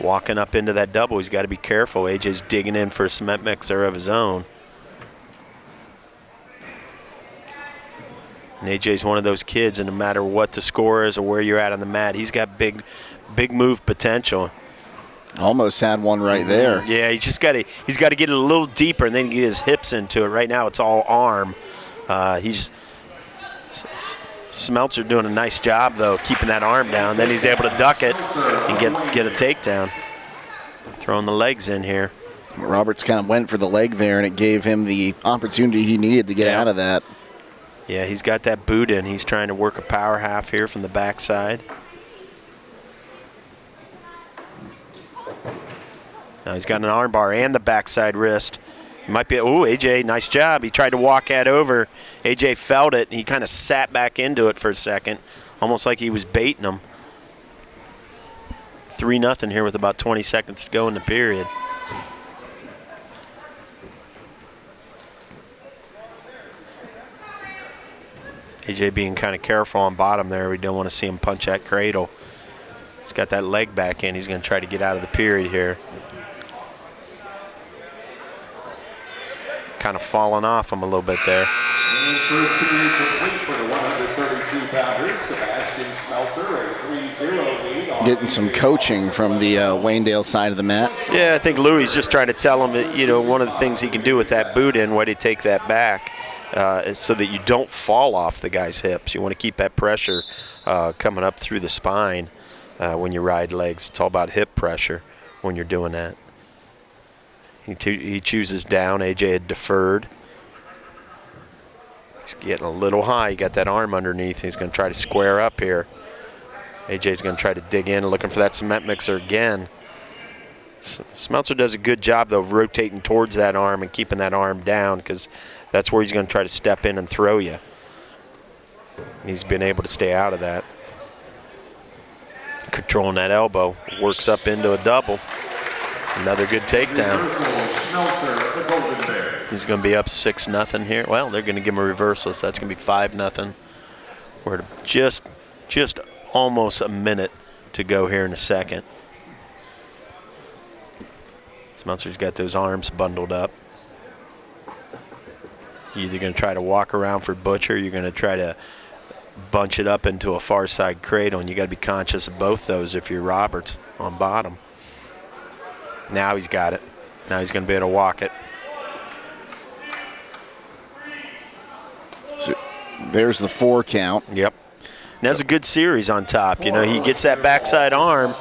Walking up into that double, he's got to be careful. A.J.'s digging in for a cement mixer of his own. And A.J.'s one of those kids, and no matter what the score is or where you're at on the mat, he's got big move potential. Almost had one right there. Yeah, he's got to get it a little deeper and then get his hips into it. Right now it's all arm. Smeltzer doing a nice job, though, keeping that arm down. Then he's able to duck it and get a takedown. Throwing the legs in here. Roberts kind of went for the leg there, and it gave him the opportunity he needed to get out of that. Yeah, he's got that boot in. He's trying to work a power half here from the backside. Now he's got an arm bar and the backside wrist. Might be, AJ, nice job. He tried to walk that over. AJ felt it, and he kind of sat back into it for a second, almost like he was baiting him. 3-0 here with about 20 seconds to go in the period. AJ being kind of careful on bottom there. We don't want to see him punch that cradle. He's got that leg back in. He's going to try to get out of the period here. Kind of falling off him a little bit there. And first period complete for the 132-pounders. Sebastian Smeltzer, a 3-0 lead. Getting some coaching from the Waynedale side of the mat. Yeah, I think Louis just trying to tell him that, you know, one of the things he can do with that boot in, why do you take that back, so that you don't fall off the guy's hips. You want to keep that pressure coming up through the spine when you ride legs. It's all about hip pressure when you're doing that. He chooses down. AJ had deferred. He's getting a little high. He got that arm underneath. He's going to try to square up here. AJ's going to try to dig in, looking for that cement mixer again. Smeltzer does a good job, though, of rotating towards that arm and keeping that arm down, because that's where he's going to try to step in and throw you. He's been able to stay out of that. Controlling that elbow. Works up into a double. Another good takedown. He's going to be up 6-0 here. Well, they're going to give him a reversal, so that's going to be 5-0. We're just almost a minute to go here in a second. Smeltzer's got those arms bundled up. You're either going to try to walk around for Butcher, or you're going to try to bunch it up into a far side cradle, and you got to be conscious of both those if you're Roberts on bottom. Now he's got it. Now he's going to be able to walk it. So there's the 4 count. Yep. And that's a good series on top. You know, he gets that backside arm,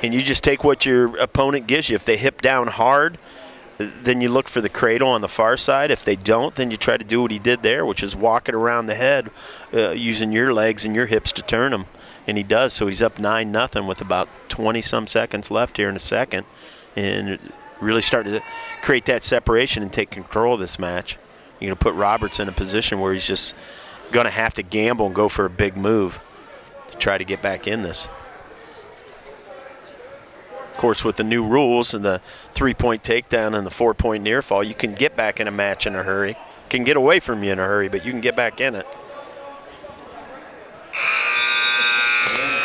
and you just take what your opponent gives you. If they hip down hard, then you look for the cradle on the far side. If they don't, then you try to do what he did there, which is walk it around the head using your legs and your hips to turn him. And he does, so he's up 9-0 with about 20-some seconds left here in a second, and really starting to create that separation and take control of this match. You're going to put Roberts in a position where he's just going to have to gamble and go for a big move to try to get back in this. Of course, with the new rules and the 3-point takedown and the 4-point near fall, you can get back in a match in a hurry. Can get away from you in a hurry, but you can get back in it.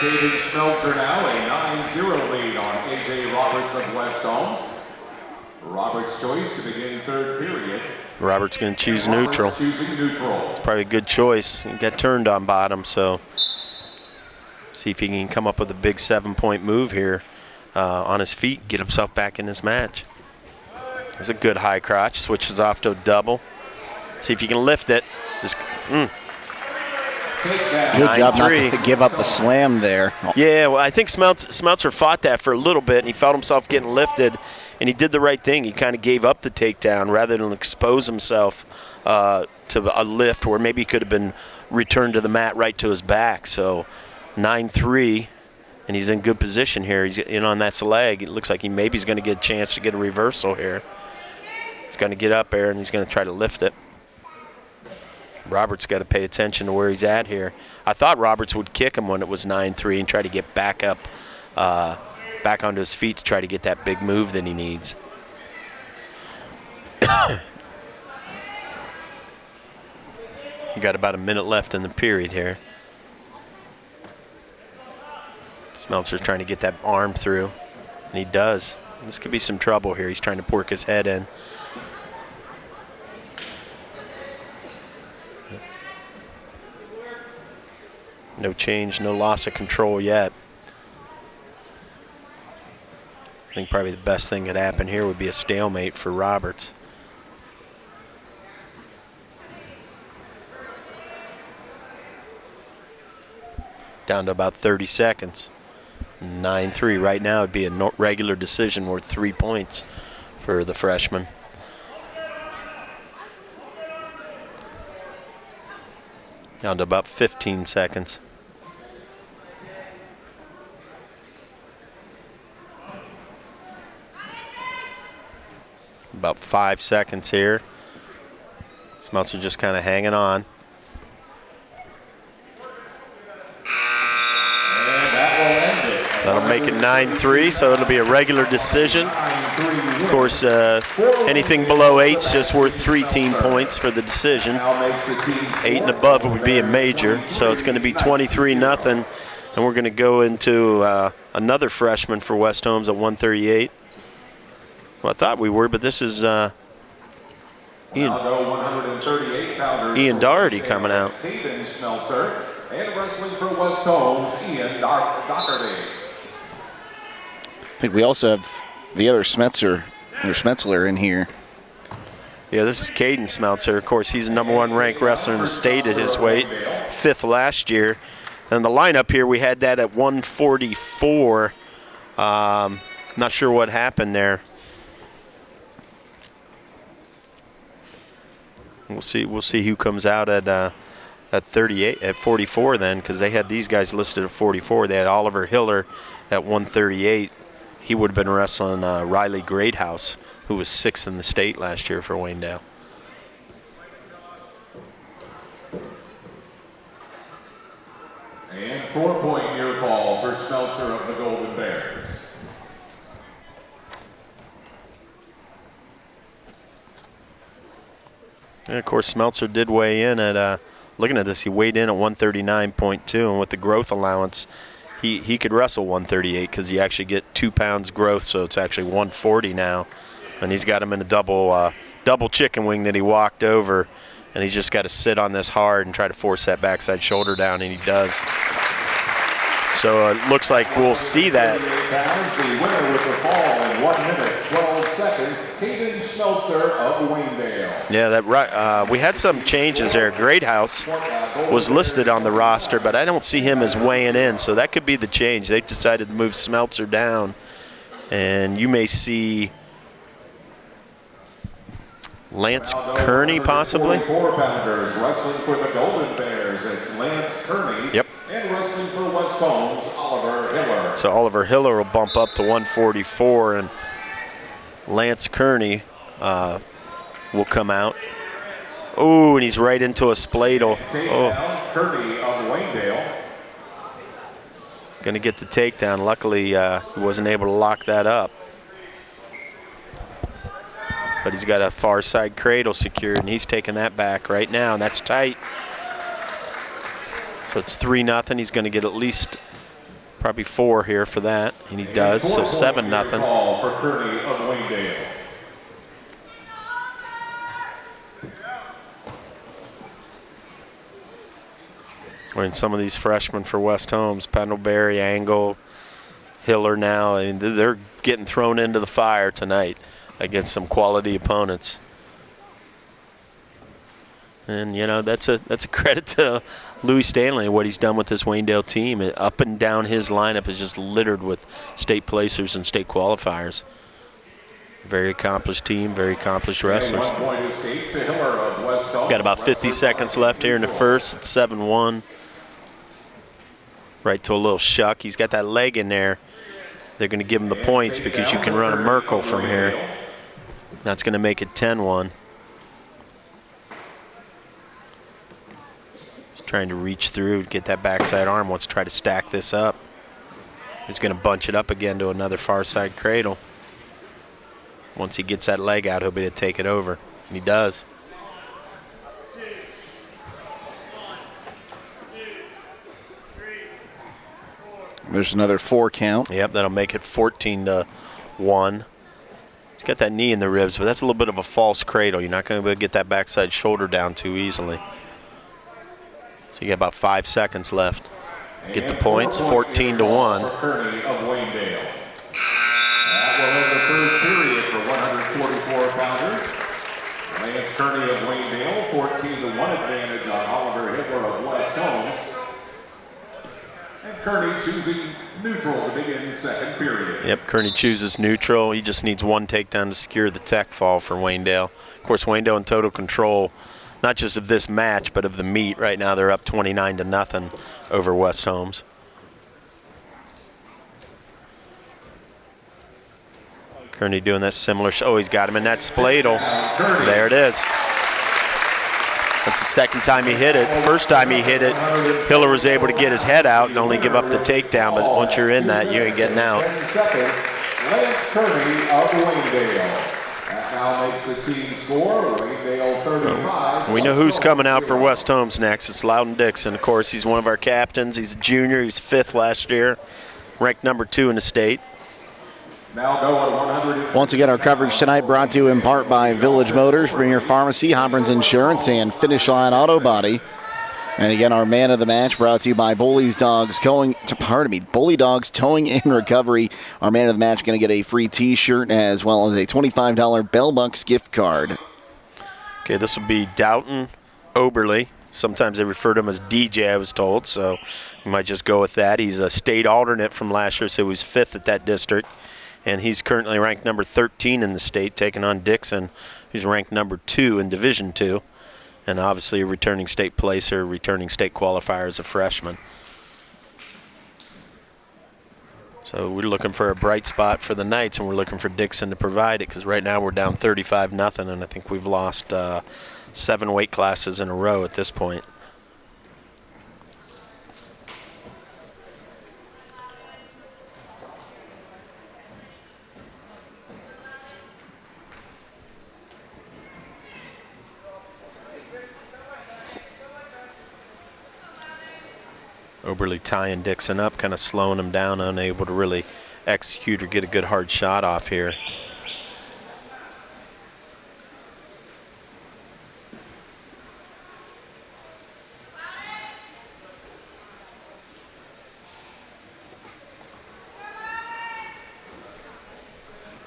David Schmelzer now, a 9-0 lead on AJ Roberts of West Holmes. Roberts' choice to begin third period. Roberts going to choose neutral. Choosing neutral. It's probably a good choice. He got turned on bottom, so see if he can come up with a big 7-point move here on his feet, get himself back in this match. There's a good high crotch, switches off to a double. See if you can lift it. Good job not to give up the slam there. Yeah, well, I think Smeltzer fought that for a little bit, and he felt himself getting lifted, and he did the right thing. He kind of gave up the takedown rather than expose himself to a lift where maybe he could have been returned to the mat right to his back. So 9-3, and he's in good position here. He's in on that leg. It looks like he maybe is going to get a chance to get a reversal here. He's going to get up there, and he's going to try to lift it. Roberts got to pay attention to where he's at here. I thought Roberts would kick him when it was 9-3 and try to get back up, back onto his feet to try to get that big move that he needs. You got about a minute left in the period here. Smeltzer's trying to get that arm through, and he does. This could be some trouble here. He's trying to work his head in. No change, no loss of control yet. I think probably the best thing that could happen here would be a stalemate for Roberts. Down to about 30 seconds. 9-3 right now would be a regular decision worth 3 points for the freshman. Down to about 15 seconds. About 5 seconds here. Smeltzer just kind of hanging on. That'll make it 9-3, so it'll be a regular decision. Of course, anything below 8 is just worth 3 team points for the decision. 8 and above would be a major, so it's going to be 23-0, and we're going to go into another freshman for West Holmes at 138. Well, I thought we were, but this is Ian Doherty coming out. And wrestling for West Holmes, Ian Doherty. I think we also have the other Schmetzler in here. Yeah, this is Caden Smeltzer. Of course, he's the #1 ranked wrestler in the state at his weight, 5th last year. And the lineup here, we had that at 144. Not sure what happened there. We'll see who comes out at 38, at 44 then, because they had these guys listed at 44. They had Oliver Hiller at 138. He would have been wrestling Riley Greathouse, who was 6th in the state last year for Waynedale. And 4-point near fall for Smeltzer of the Golden Bears. And of course, Smeltzer did weigh in at, looking at this, he weighed in at 139.2, and with the growth allowance, he could wrestle 138 because you actually get 2 pounds growth, so it's actually 140 now. And he's got him in a double chicken wing that he walked over, and he's just got to sit on this hard and try to force that backside shoulder down, and he does. So it looks like we'll see that. The winner with the fall in 1 minute, 12 seconds, Caden Schmeltzer of Waynedale. Yeah, that right. We had some changes there. Greathouse was listed on the roster, but I don't see him as weighing in, so that could be the change. They decided to move Smeltzer down, and you may see Lance Kearney possibly. 4-pounders wrestling for the Golden Bears. It's Lance Kearney. Yep. And wrestling for West Holmes, Oliver Hiller. So Oliver Hiller will bump up to 144, and Lance Kearney will come out. Oh, and he's right into a spladle. Oh. Kearney of Waynedale. He's going to get the takedown. Luckily, he wasn't able to lock that up. But he's got a far side cradle secured, and he's taking that back right now, and that's tight. So it's 3-0. He's going to get at least probably 4 here for that, and he does. So 7-0. For Kearney of Waynedale. And some of these freshmen for West Holmes, Pendlebury, Angle, Hiller now, I mean, they're getting thrown into the fire tonight against some quality opponents. And, you know, that's a credit to Louis Stanley and what he's done with this Waynedale team. Up and down his lineup is just littered with state placers and state qualifiers. Very accomplished team, very accomplished wrestlers. 1 point escape to Hiller of West Holmes. Got about 50 seconds left here in the first. It's 7-1. Right to a little shuck. He's got that leg in there. They're going to give him the points because you can run a Merkle from here. That's going to make it 10-1. He's trying to reach through, get that backside arm. Wants to try to stack this up. He's going to bunch it up again to another far side cradle. Once he gets that leg out, he'll be able to take it over. And he does. There's another 4 count. Yep, that'll make it 14-1. He's got that knee in the ribs, but that's a little bit of a false cradle. You're not going to be able to get that backside shoulder down too easily. So you got about 5 seconds left. Get the points, 14-1. Kearney of Waynedale. That will end the first period for 144-pounders. Lance Kearney of Waynedale, 14-1 advantage on Oliver Hiller of West Holmes. And Kearney choosing neutral to begin second period. Yep, Kearney chooses neutral. He just needs 1 takedown to secure the tech fall for Waynedale. Of course, Waynedale in total control, not just of this match, but of the meet. Right now they're up 29-0 over West Holmes. Kearney doing that similar. Oh, he's got him in that spladle. There it is. That's the second time he hit it. First time he hit it, Hiller was able to get his head out and only give up the takedown. But once you're in that, you ain't getting out. 10 seconds. Lance Kearney of Waynedale. That now makes the team score, Waynedale 35. We know who's coming out for West Holmes next. It's Loudon Dixon. Of course, he's one of our captains. He's a junior. He was 5th last year, ranked number 2 in the state. Now going 100. Once again, our coverage tonight brought to you in part by Village Motors, Premier Pharmacy, Hopper's Insurance, and Finish Line Auto Body. And again, our man of the match brought to you by Bully Dogs Towing and Recovery. Our man of the match going to get a free T-shirt as well as a $25 Bell Bucks gift card. Okay, this will be Doughton Oberly. Sometimes they refer to him as DJ, I was told, so we might just go with that. He's a state alternate from last year, so he was 5th at that district. And he's currently ranked number 13 in the state, taking on Dixon, who's ranked number 2 in Division II. And obviously a returning state placer, returning state qualifier as a freshman. So we're looking for a bright spot for the Knights, and we're looking for Dixon to provide it, because right now we're down 35-0, and I think we've lost 7 weight classes in a row at this point. Oberly tying Dixon up, kind of slowing him down, unable to really execute or get a good hard shot off here.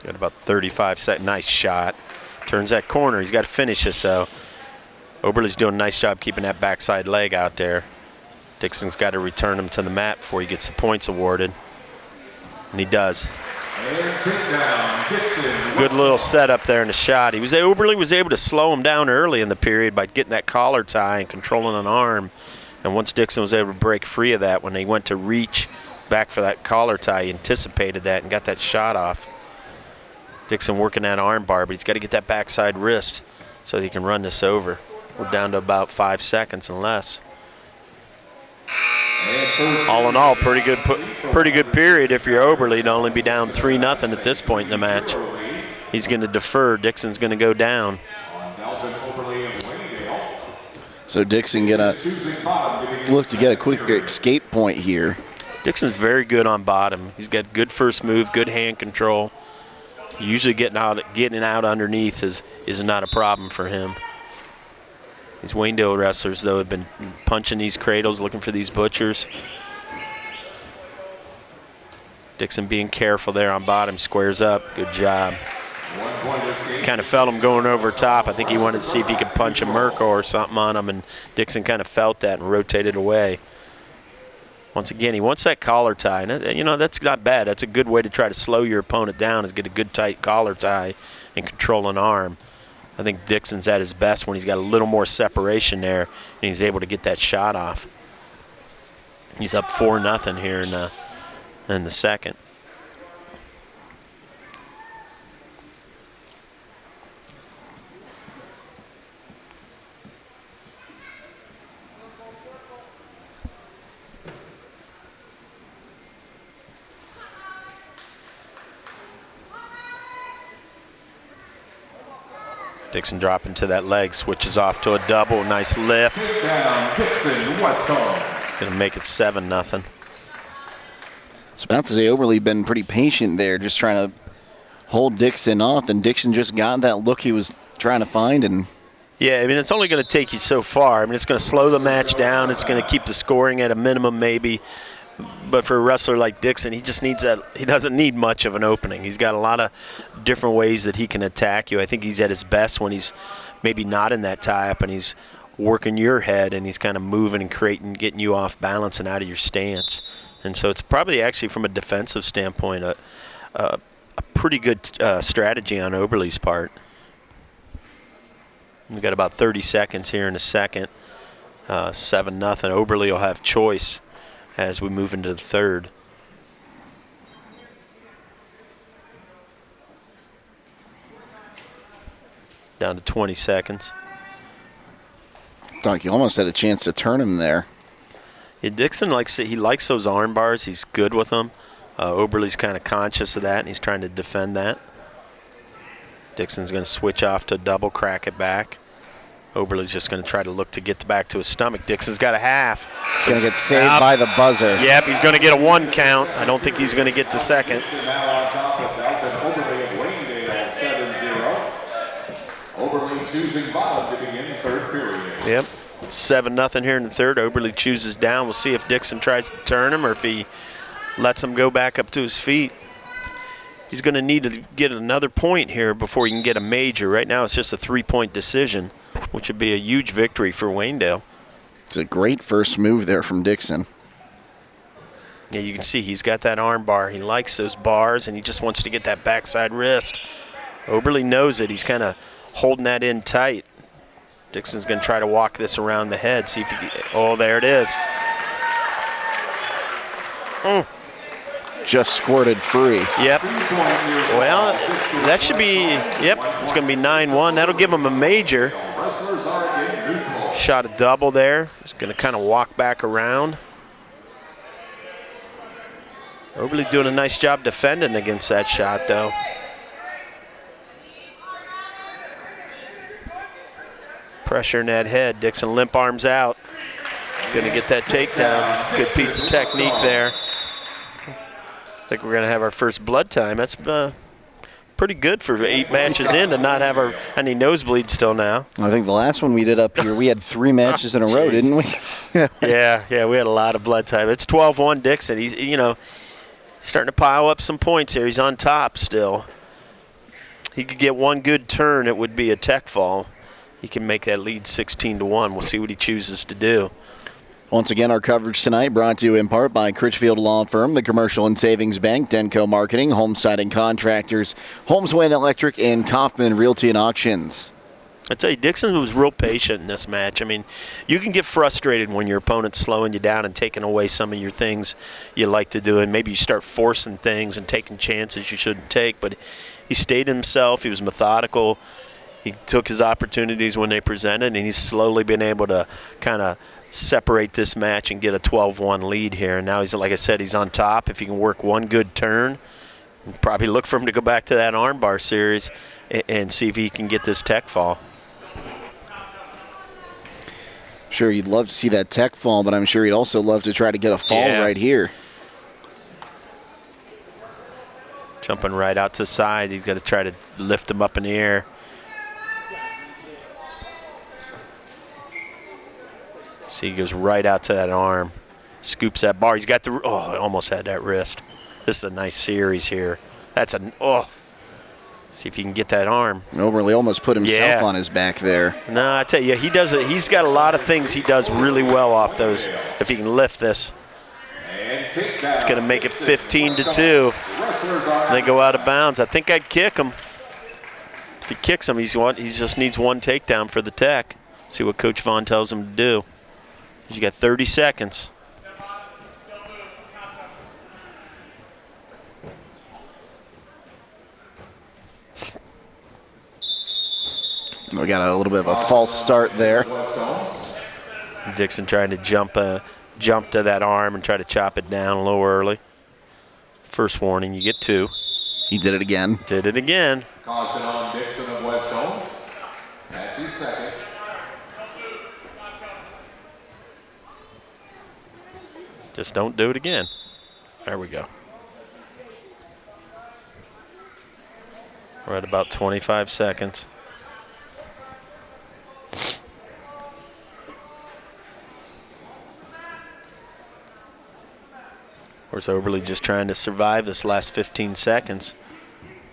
Got about 35 seconds. Nice shot. Turns that corner. He's got to finish this, though. Oberly's doing a nice job keeping that backside leg out there. Dixon's got to return him to the mat before he gets the points awarded. And he does. And takedown, Dixon. Good little setup there in the shot. Oberly was able to slow him down early in the period by getting that collar tie and controlling an arm. And once Dixon was able to break free of that, when he went to reach back for that collar tie, he anticipated that and got that shot off. Dixon working that arm bar, but he's got to get that backside wrist so that he can run this over. We're down to about 5 seconds and less. All in all, pretty good period if you're Oberly to only be down 3-0 at this point in the match. He's going to defer. Dixon's going to go down. So Dixon going to look to get a quick escape point here. Dixon's very good on bottom. He's got good first move, good hand control. Usually getting out underneath is not a problem for him. These Waynedale wrestlers, though, have been punching these cradles, looking for these butchers. Dixon being careful there on bottom, squares up. Good job. Kind of felt him going over top. I think he wanted to see if he could punch a Merkel or something on him, and Dixon kind of felt that and rotated away. Once again, he wants that collar tie. And, you know, that's not bad. That's a good way to try to slow your opponent down, is get a good tight collar tie and control an arm. I think Dixon's at his best when he's got a little more separation there and he's able to get that shot off. He's up 4-0 here in the second. Dixon dropping to that leg, switches off to a double, nice lift. Down, Dixon, West Holmes. Gonna make it 7-0. So about to say Oberly been pretty patient there, just trying to hold Dixon off, and Dixon just got that look he was trying to find. And yeah, I mean, it's only going to take you so far. I mean, it's going to slow the match down. It's going to keep the scoring at a minimum maybe. But for a wrestler like Dixon, he just needs that. He doesn't need much of an opening. He's got a lot of different ways that he can attack you. I think he's at his best when he's maybe not in that tie-up and he's working your head and he's kind of moving and creating, getting you off balance and out of your stance. And so it's probably actually from a defensive standpoint a pretty good strategy on Oberly's part. We've got about 30 seconds here in a second. 7-0. Oberly will have choice as we move into the third. Down to 20 seconds. Thought you almost had a chance to turn him there. Yeah, Dixon likes those arm bars. He's good with them. Oberle's kind of conscious of that, and he's trying to defend that. Dixon's going to switch off to double, crack it back. Oberle's just going to try to look to get back to his stomach. Dixon's got a half. He's going to get saved by the buzzer. Yep, he's going to get a 1 count. I don't think he's going to get the second. Now on top of Belton Oberle of Waynedale, 7-0. Oberle choosing bottom to begin third period. Yep, 7-0 here in the third. Oberle chooses down. We'll see if Dixon tries to turn him or if he lets him go back up to his feet. He's going to need to get another point here before he can get a major. Right now it's just a 3-point decision, which would be a huge victory for Waynedale. It's a great first move there from Dixon. Yeah, you can see he's got that arm bar. He likes those bars, and he just wants to get that backside wrist. Oberle knows it. He's kind of holding that in tight. Dixon's going to try to walk this around the head, see if he can. Oh, there it is. Just squirted free. Yep. Well, that should be, yep, it's going to be 9-1. That'll give him a major. Shot a double there. He's going to kind of walk back around. Oberle doing a nice job defending against that shot, though. Pressure in that head. Dixon limp arms out. Going to get that takedown. Good piece of technique there. I think we're going to have our first blood time. That's pretty good for 8 matches in to not have any nosebleeds still now. I think the last one we did up here, we had 3 matches in a row, didn't we? yeah, we had a lot of blood time. It's 12-1 Dixon. He's, starting to pile up some points here. He's on top still. He could get one good turn. It would be a tech fall. He can make that lead 16-1. We'll see what he chooses to do. Once again, our coverage tonight brought to you in part by Critchfield Law Firm, the Commercial and Savings Bank, Denco Marketing, Home Siding Contractors, Holmes, Wayne Electric, and Kaufman Realty and Auctions. I tell you, Dixon was real patient in this match. I mean, you can get frustrated when your opponent's slowing you down and taking away some of your things you like to do, and maybe you start forcing things and taking chances you shouldn't take. But he stayed himself. He was methodical. He took his opportunities when they presented, and he's slowly been able to kind of separate this match and get a 12-1 lead here. And now he's, like I said, he's on top. If he can work one good turn, probably look for him to go back to that armbar series and see if he can get this tech fall. Sure, you'd love to see that tech fall, but I'm sure he'd also love to try to get a fall right here. Jumping right out to the side. He's got to try to lift him up in the air. See, he goes right out to that arm, scoops that bar. He's got the, oh, almost had that wrist. This is a nice series here. That's a, oh. See if he can get that arm. Oberle almost put himself on his back there. No, I tell you, he does it. He's got a lot of things he does really well off those. If he can lift this, it's going to make it 15-2. They go out of bounds. I think I'd kick him. If he kicks him, he just needs one takedown for the tech. See what Coach Vaughn tells him to do. You got 30 seconds. We got a little bit of a false start there. Dixon trying to jump to that arm and try to chop it down a little early. First warning, you get 2. He did it again. Did it again. Caution on Dixon of West Holmes. That's his second. Just don't do it again. There we go. We're at about 25 seconds. Of course, Oberle just trying to survive this last 15 seconds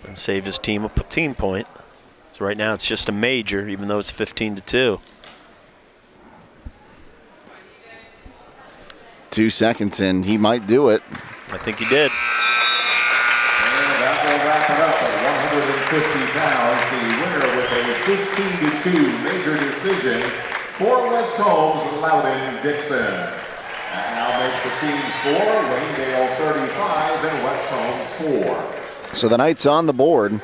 and save his team a team point. So right now it's just a major, even though it's 15-2. 2 seconds and he might do it. I think he did. And that will wrap it up at 150 pounds. The winner with a 15-2 major decision for West Holmes, Loudon Dixon. That now makes the team score Waynedale 35 and West Holmes 4. So the Knights on the board.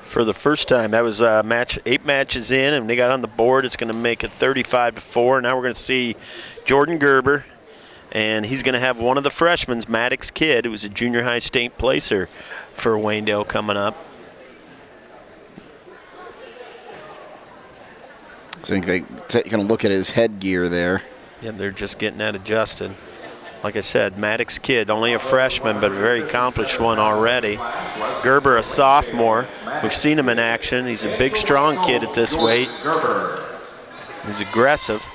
For the first time, that was 8 matches in, and they got on the board. It's going to make it 35-4. Now we're going to see Jordan Gerber And he's going to have one of the freshmen, Maddox Kidd, who was a junior high state placer for Waynedale, coming up. I think they're taking a look at his headgear there. Yeah, they're just getting that adjusted. Like I said, Maddox Kidd, only a freshman, but a very accomplished one already. Gerber, a sophomore. We've seen him in action. He's a big, strong kid at this weight. He's aggressive.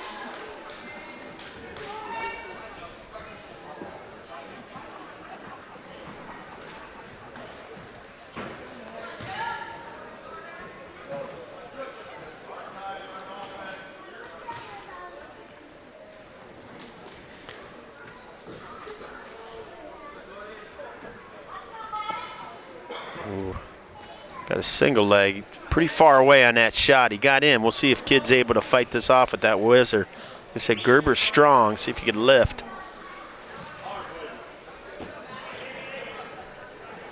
Got a single leg, pretty far away on that shot. He got in. We'll see if Kidd's able to fight this off with that whizzer. Like I said, Gerber's strong. See if he can lift.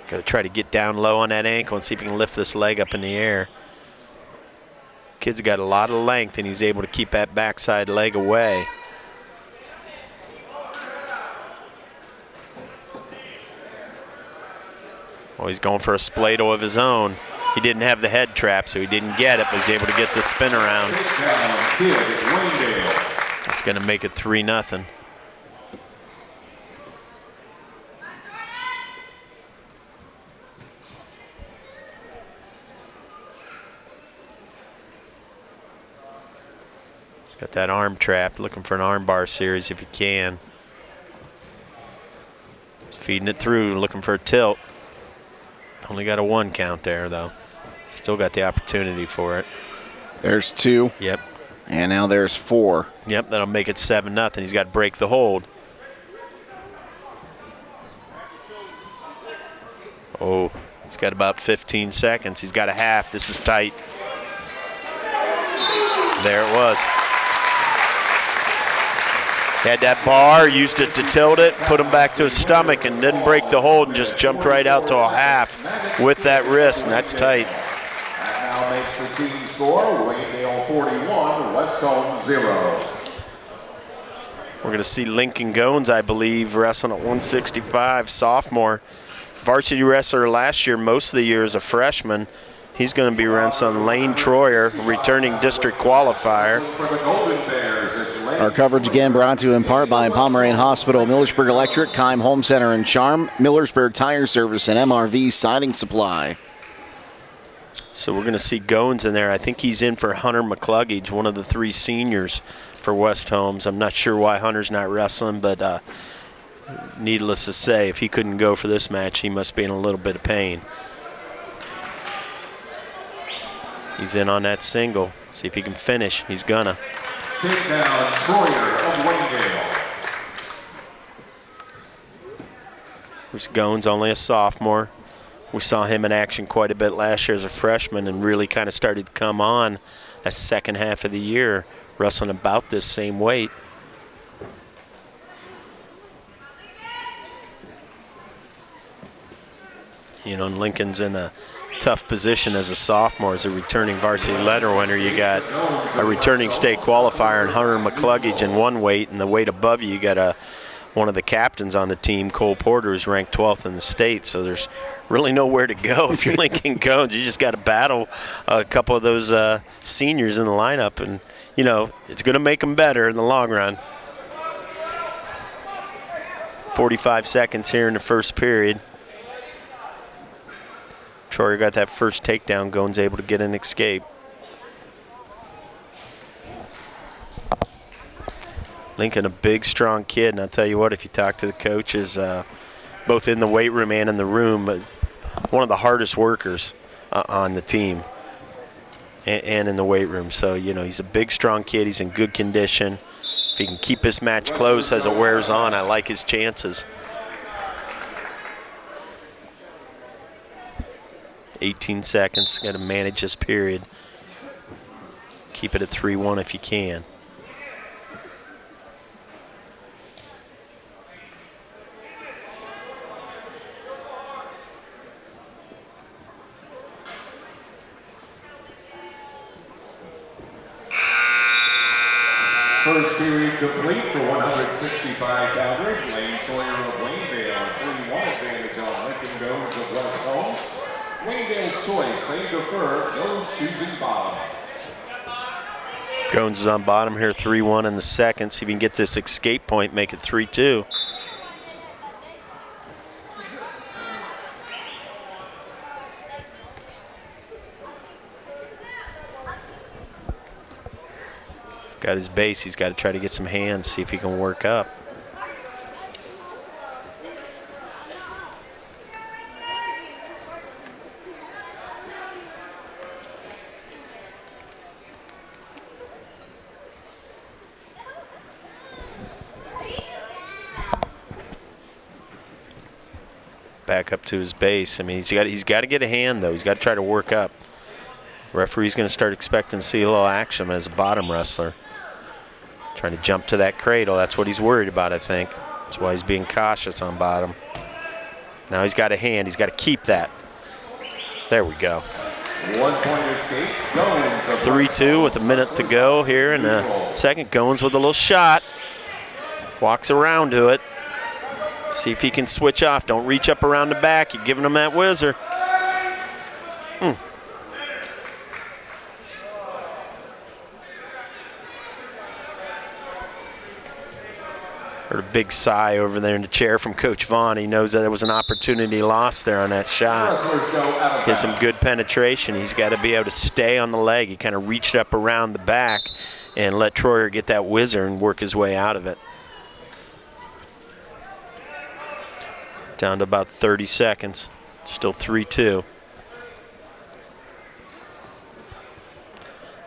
Got to try to get down low on that ankle and see if he can lift this leg up in the air. Kidd's got a lot of length, and he's able to keep that backside leg away. Well, he's going for a spladle of his own. He didn't have the head trap, so he didn't get it, but he's able to get the spin around. It's going to make it 3-0. He's got that arm trap, looking for an arm bar series if he can. He's feeding it through, looking for a tilt. Only got a 1 count there, though. Still got the opportunity for it. There's 2. Yep. And now there's 4. Yep, that'll make it 7-0. He's got to break the hold. Oh, he's got about 15 seconds. He's got a half. This is tight. There it was. Had that bar, used it to tilt it, put him back to his stomach, and didn't break the hold and just jumped right out to a half with that wrist, and that's tight. That now makes the team score Waynedale 41, West Holmes 0. We're going to see Lincoln Goins, I believe, wrestling at 165, sophomore. Varsity wrestler last year, most of the year as a freshman. He's going to be wrestling Lane Troyer, returning district qualifier. For the Golden Bears, it's Lane. Our coverage again brought to you in part by Pomeranian Hospital, Millersburg Electric, Keim Home Center and Charm, Millersburg Tire Service, and MRV Siding Supply. So we're going to see Goins in there. I think he's in for Hunter McCluggage, one of the 3 seniors for West Holmes. I'm not sure why Hunter's not wrestling, but needless to say, if he couldn't go for this match, he must be in a little bit of pain. He's in on that single. See if he can finish. He's gonna. Take down Troyer of Waynedale. There's Goins, only a sophomore. We saw him in action quite a bit last year as a freshman and really kind of started to come on that second half of the year, wrestling about this same weight. You know, Lincoln's in a tough position as a sophomore, as a returning varsity letter winner. You got a returning state qualifier in Hunter McCluggage in one weight, and the weight above you got one of the captains on the team, Cole Porter, who's ranked 12th in the state. So there's really nowhere to go if you're Lincoln Goins. You just got to battle a couple of those seniors in the lineup, and you know it's going to make them better in the long run. 45 seconds here in the first period. Troyer got that first takedown. Goins able to get an escape. Lincoln, a big, strong kid, and I'll tell you what, if you talk to the coaches, both in the weight room and in the room, but one of the hardest workers on the team and in the weight room. So, you know, he's a big, strong kid. He's in good condition. If he can keep his match close as it wears on, I like his chances. 18 seconds. Got to manage this period. Keep it at 3-1 if you can. First first period complete for 165-pounders. Lane Troyer of Waynedale, a 3-1 advantage on Lincoln Gomes of West Holmes. Waynedale's choice, they defer, Gomes choosing bottom. Gones is on bottom here, 3-1 in the second. See if he can get this escape point, make it 3-2. Got his base, he's got to try to get some hands, see if he can work up. Back up to his base. I mean, he's got to get a hand though. He's got to try to work up. Referee's going to start expecting to see a little action as a bottom wrestler. Trying to jump to that cradle. That's what he's worried about, I think. That's why he's being cautious on bottom. Now he's got a hand. He's got to keep that. There we go. 1 point escape. Gomes. 3-2 with a minute to go here in the second. Gomes with a little shot. Walks around to it. See if he can switch off. Don't reach up around the back. You're giving him that whizzer. Heard a big sigh over there in the chair from Coach Vaughn. He knows that there was an opportunity lost there on that shot. Get some good penetration. He's got to be able to stay on the leg. He kind of reached up around the back and let Troyer get that whizzer and work his way out of it. Down to about 30 seconds. Still 3-2.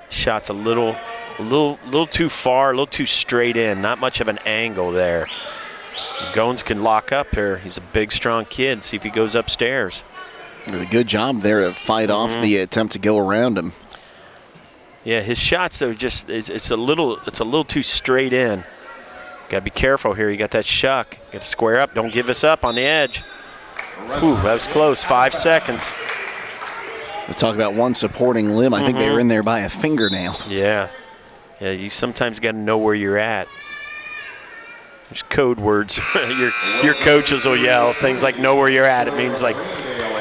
Shot's a little too far, a little too straight in. Not much of an angle there. Gones can lock up here. He's a big, strong kid. See if he goes upstairs. Good job there to fight off the attempt to go around him. Yeah, his shots though it's a little too straight in. Got to be careful here. You got that shuck. Got to square up. Don't give us up on the edge. Ooh, that was close. 5 seconds. Let's talk about one supporting limb. I think they were in there by a fingernail. Yeah. Yeah, you sometimes got to know where you're at. There's code words. your coaches will yell things like "know where you're at." It means like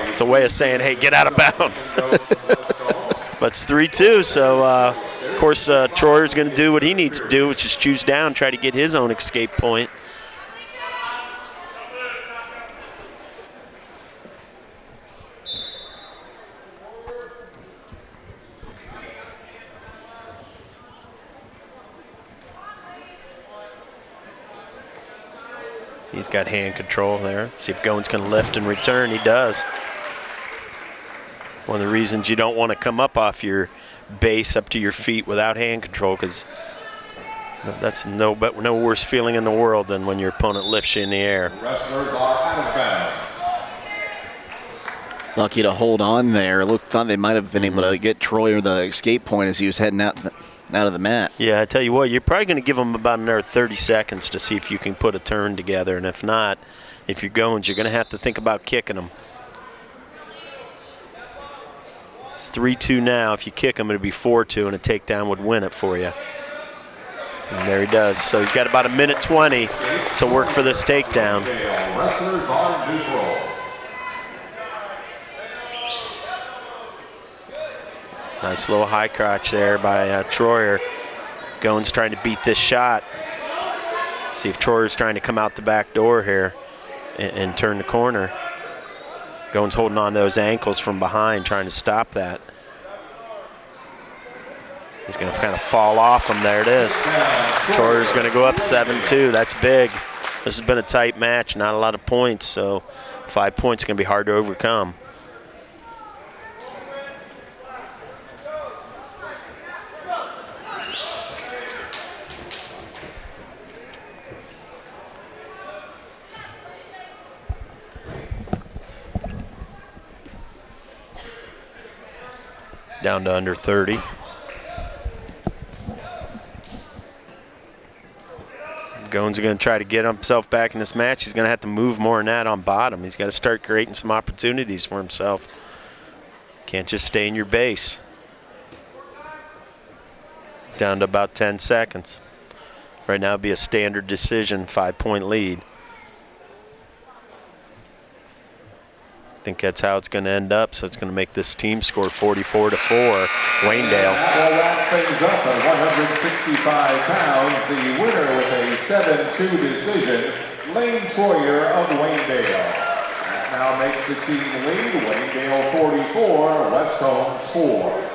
it's a way of saying, "Hey, get out of bounds." But it's 3-2, so of course Troyer's going to do what he needs to do, which is choose down, try to get his own escape point. He's got hand control there. See if Gones can lift and return. He does. One of the reasons you don't want to come up off your base up to your feet without hand control, because that's no worse feeling in the world than when your opponent lifts you in the air. Wrestlers are out of bounds. Lucky to hold on there. Thought they might have been able to get Troyer the escape point as he was heading out of the mat. Yeah, I tell you what, you're probably going to give him about another 30 seconds to see if you can put a turn together, and if not, if you're Gones, you're going to have to think about kicking him. It's 3-2 now. If you kick him, it'd be 4-2, and a takedown would win it for you. And there he does. So he's got about a minute 20 to work for this takedown. Wrestlers are neutral. Nice little high crotch there by Troyer. Gones trying to beat this shot. See if Troyer's trying to come out the back door here and turn the corner. Gones holding on to those ankles from behind, trying to stop that. He's going to kind of fall off him. There it is. Troyer's going to go up 7-2. That's big. This has been a tight match, not a lot of points, so 5 points is going to be hard to overcome. Down to under 30. Gones are going to try to get himself back in this match. He's going to have to move more than that on bottom. He's got to start creating some opportunities for himself. Can't just stay in your base. Down to about 10 seconds. Right now it'd be a standard decision, 5-point lead. I think that's how it's going to end up, so it's going to make this team score 44-4, Waynedale. That will wrap things up at 165 pounds. The winner with a 7-2 decision, Lane Troyer of Waynedale. That now makes the team lead, Waynedale 44, West Holmes 4.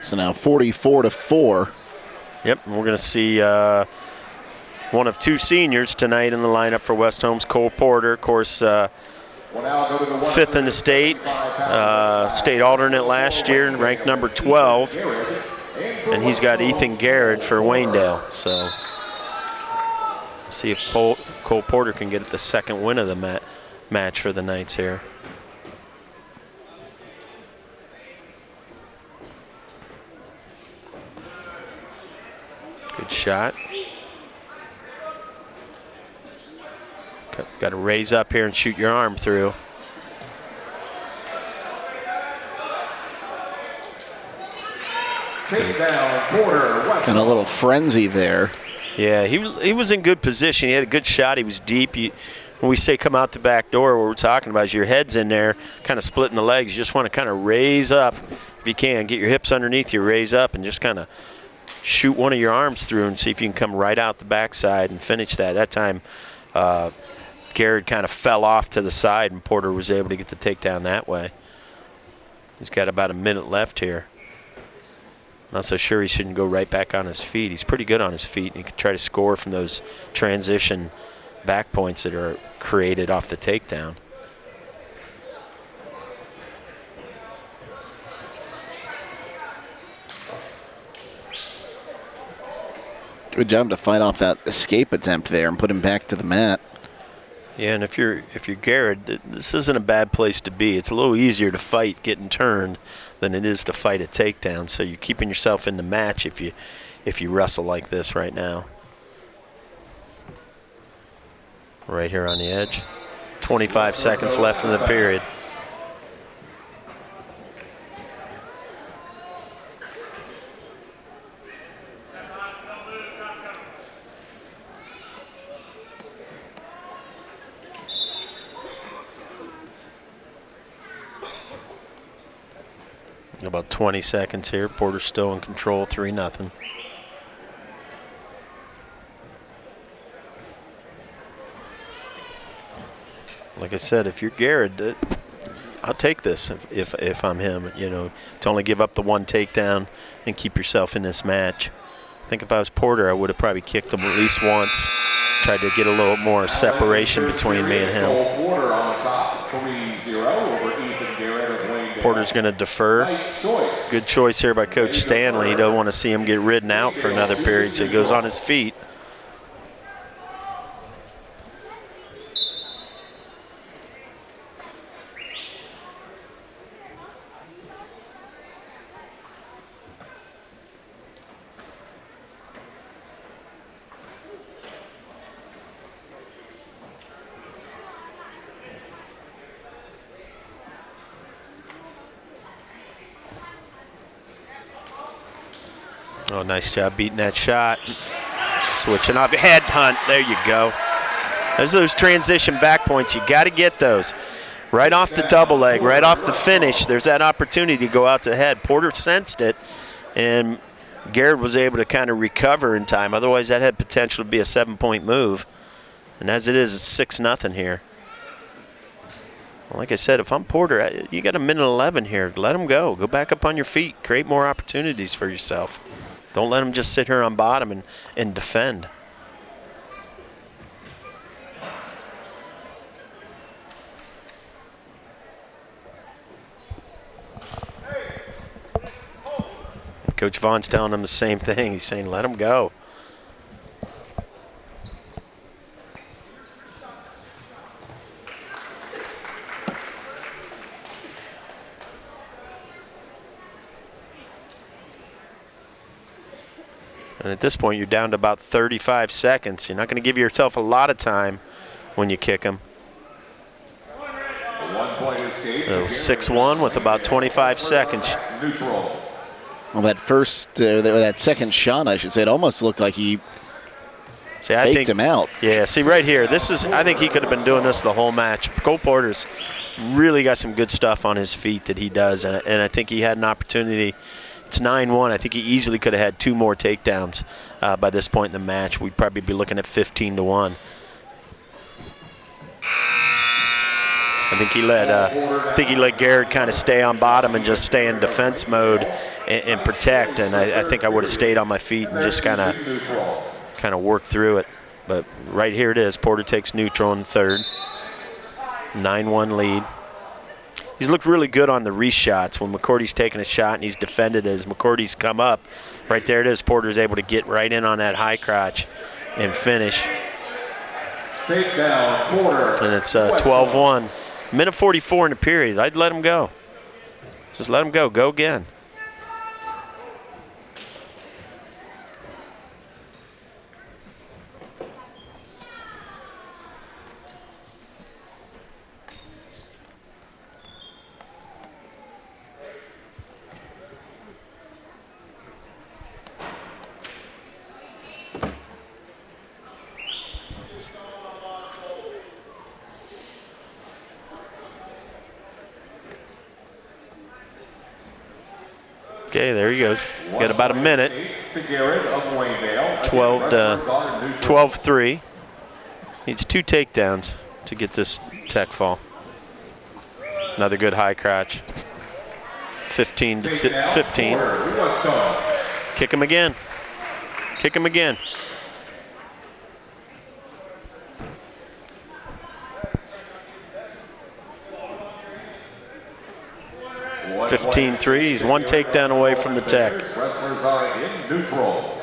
So now 44-4. Yep, and we're going to see one of two seniors tonight in the lineup for West Holmes, Cole Porter, of course, fifth in the state, state alternate last year, and ranked number 12. And he's got Ethan Garrett for Waynedale. So see if Cole Porter can get the second win of the match for the Knights here. Good shot. Got to raise up here and shoot your arm through. Take down Porter. And a little frenzy there. Yeah, he was in good position. He had a good shot. He was deep. When we say come out the back door, what we're talking about is your head's in there, kind of splitting the legs. You just want to kind of raise up if you can. Get your hips underneath you, raise up, and just kind of shoot one of your arms through and see if you can come right out the backside and finish that. That time, Garrett kind of fell off to the side, and Porter was able to get the takedown that way. He's got about a minute left here. Not so sure he shouldn't go right back on his feet. He's pretty good on his feet, and he can try to score from those transition back points that are created off the takedown. Good job to fight off that escape attempt there and put him back to the mat. Yeah, and if you're Garrett, this isn't a bad place to be. It's a little easier to fight getting turned than it is to fight a takedown. So you're keeping yourself in the match if you wrestle like this right now. Right here on the edge. 25 seconds left in the period. About 20 seconds here. Porter's still in control, 3-0. Like I said, if you're Garrett, I'll take this if I'm him. You know, to only give up the one takedown and keep yourself in this match. I think if I was Porter, I would have probably kicked him at least once, tried to get a little more separation between me and him. Porter on top, 3-0 over Ethan Garrett of Waynedale. Porter's going to defer. Nice choice. Good choice here by Coach Stanley. He don't want to see him get ridden out for another period, so he goes on his feet. Oh, nice job beating that shot. Switching off your head hunt. There you go. There's those transition back points. You got to get those. Right off the double leg, right off the finish, there's that opportunity to go out to the head. Porter sensed it, and Garrett was able to kind of recover in time. Otherwise, that had potential to be a 7-point move. And as it is, it's 6-0 here. Like I said, if I'm Porter, you got a minute 11 here. Let him go. Go back up on your feet. Create more opportunities for yourself. Don't let him just sit here on bottom and defend. Coach Vaughn's telling him the same thing. He's saying, let him go. And at this point, you're down to about 35 seconds. You're not going to give yourself a lot of time when you kick him. 1-point escape. 6-1 with about 25 seconds. Neutral. Well, that second shot, I should say, it almost looked like he faked him out. Yeah, see right here, I think he could have been doing this the whole match. Cole Porter's really got some good stuff on his feet that he does, and I think he had an opportunity. It's 9-1. I think he easily could have had 2 more takedowns by this point in the match. We'd probably be looking at 15-1. I think he let Garrett kind of stay on bottom and just stay in defense mode and protect. And I think I would have stayed on my feet and just kind of worked through it. But right here it is. Porter takes neutral in the third. 9-1 lead. He's looked really good on the reshots when McCourty's taken a shot and he's defended as McCourty's come up. Right there it is. Porter's able to get right in on that high crotch and finish. Takedown, Porter. And it's 12-1. Minute 44 in the period. I'd let him go. Just let him go. Go again. Okay, there he goes. Got about a minute. 12-3. Needs 2 takedowns to get this tech fall. Another good high crotch. 15-15. Kick him again. Kick him again. 15-3. He's 1 takedown away from the tech. Wrestlers are in neutral.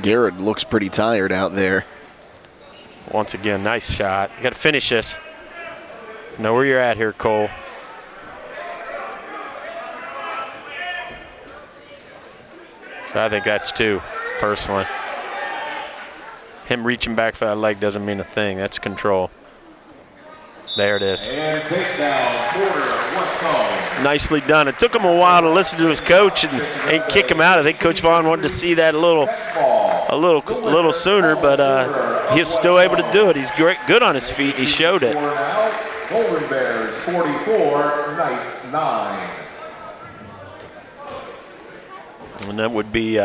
Garrett looks pretty tired out there. Once again, nice shot. You got to finish this. Know where you're at here, Cole. So I think that's 2, personally. Him reaching back for that leg doesn't mean a thing. That's control. There it is. And takedown, Porter, West Holmes. Nicely done. It took him a while to listen to his coach and kick him out. I think Coach Vaughn wanted to see that a little sooner, but he was still able to do it. He's good on his feet. He showed it. Golden Bears 44, Knights 9. And that would be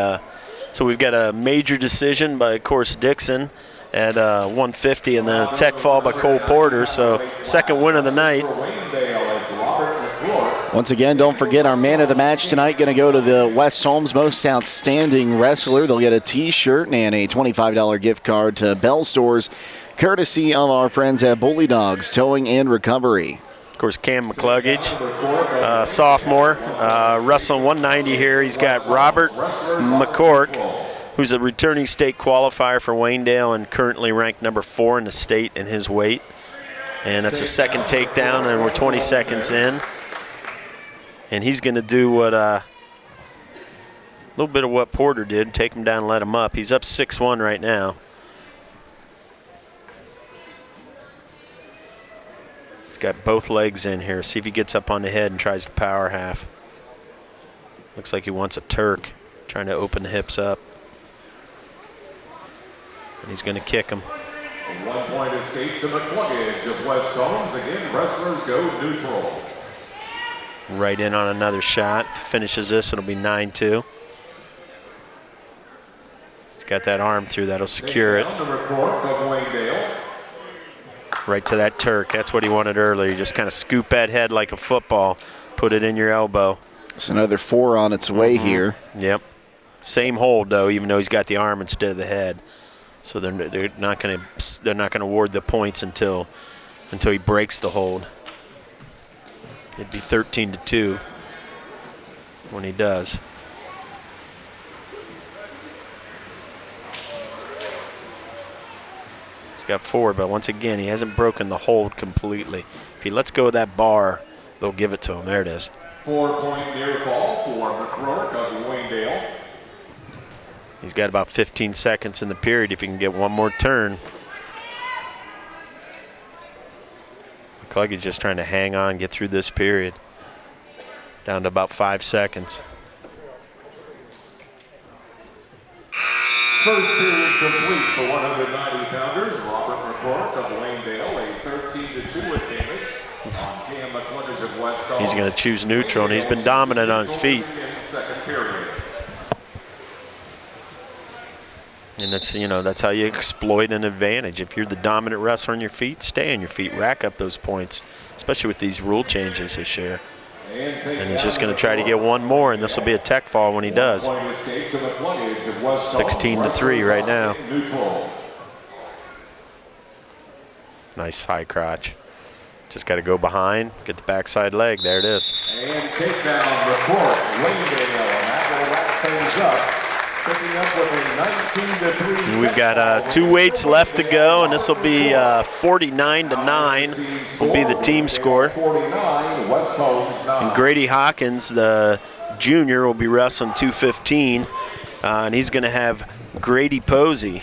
so we've got a major decision by, of course, Dixon at 150, and then a tech fall by Cole Porter. So second win of the night. Once again, don't forget our man of the match tonight going to go to the West Holmes Most Outstanding Wrestler. They'll get a T-shirt and a $25 gift card to Bell Stores, courtesy of our friends at Bully Dogs Towing and Recovery. Of course, Cam McCluggage, sophomore, wrestling 190 here. He's got Robert McCork, who's a returning state qualifier for Waynedale and currently ranked number 4 in the state in his weight. And that's a second takedown, and we're 20 seconds in. And he's going to do what a little bit of what Porter did, take him down and let him up. He's up 6-1 right now. He's got both legs in here. See if he gets up on the head and tries to power half. Looks like he wants a Turk, trying to open the hips up. And he's going to kick him. 1 point escape to McCluggage of West Holmes. Again, wrestlers go neutral. Right in on another shot. Finishes this, it'll be 9-2. He's got that arm through, that'll secure it. Right to that Turk. That's what he wanted earlier. You just kind of scoop that head like a football, put it in your elbow. It's another 4 on its way here. Yep. Same hold though, even though he's got the arm instead of the head. So they're not going to award the points until he breaks the hold. It'd be 13-2 when he does. He's got 4, but once again, he hasn't broken the hold completely. If he lets go of that bar, they'll give it to him. There it is. 4-point near fall for McCrory of Waynedale. He's got about 15 seconds in the period if he can get one more turn. McCluggage just trying to hang on, get through this period. Down to about 5 seconds. First period complete for 190-pounders. Robert McCork of Waynedale, a 13-2 advantage on Cam McCluggage of West Holmes. He's going to choose neutral, and he's been dominant on his feet. Second period. And that's how you exploit an advantage. If you're the dominant wrestler on your feet, stay on your feet, rack up those points, especially with these rule changes this year. And he's just going to try to get one more, and this will be a tech fall when he does. 16-3 right now. Nice high crotch. Just got to go behind, get the backside leg. There it is. And takedown report, Waynedale, and that will wrap things up. Picking up with a 19-3. We've got 2 weights left to go, and this will be 49-9 will be the team score. 49, West Holmes 9. And Grady Hawkins, the junior, will be wrestling 215, and he's going to have Grady Posey,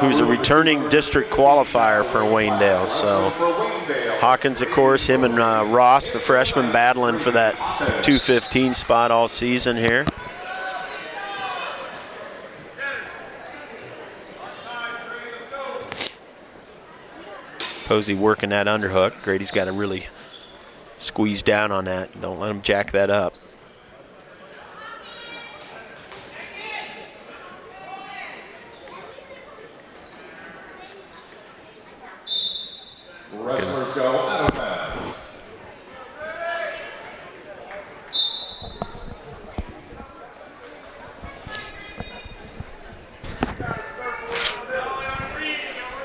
who's a returning district qualifier for Waynedale. So Hawkins, of course, him and Ross, the freshman, battling for that 215 spot all season here. Posey working that underhook. Grady's got to really squeeze down on that. Don't let him jack that up. Wrestlers go out of bounds.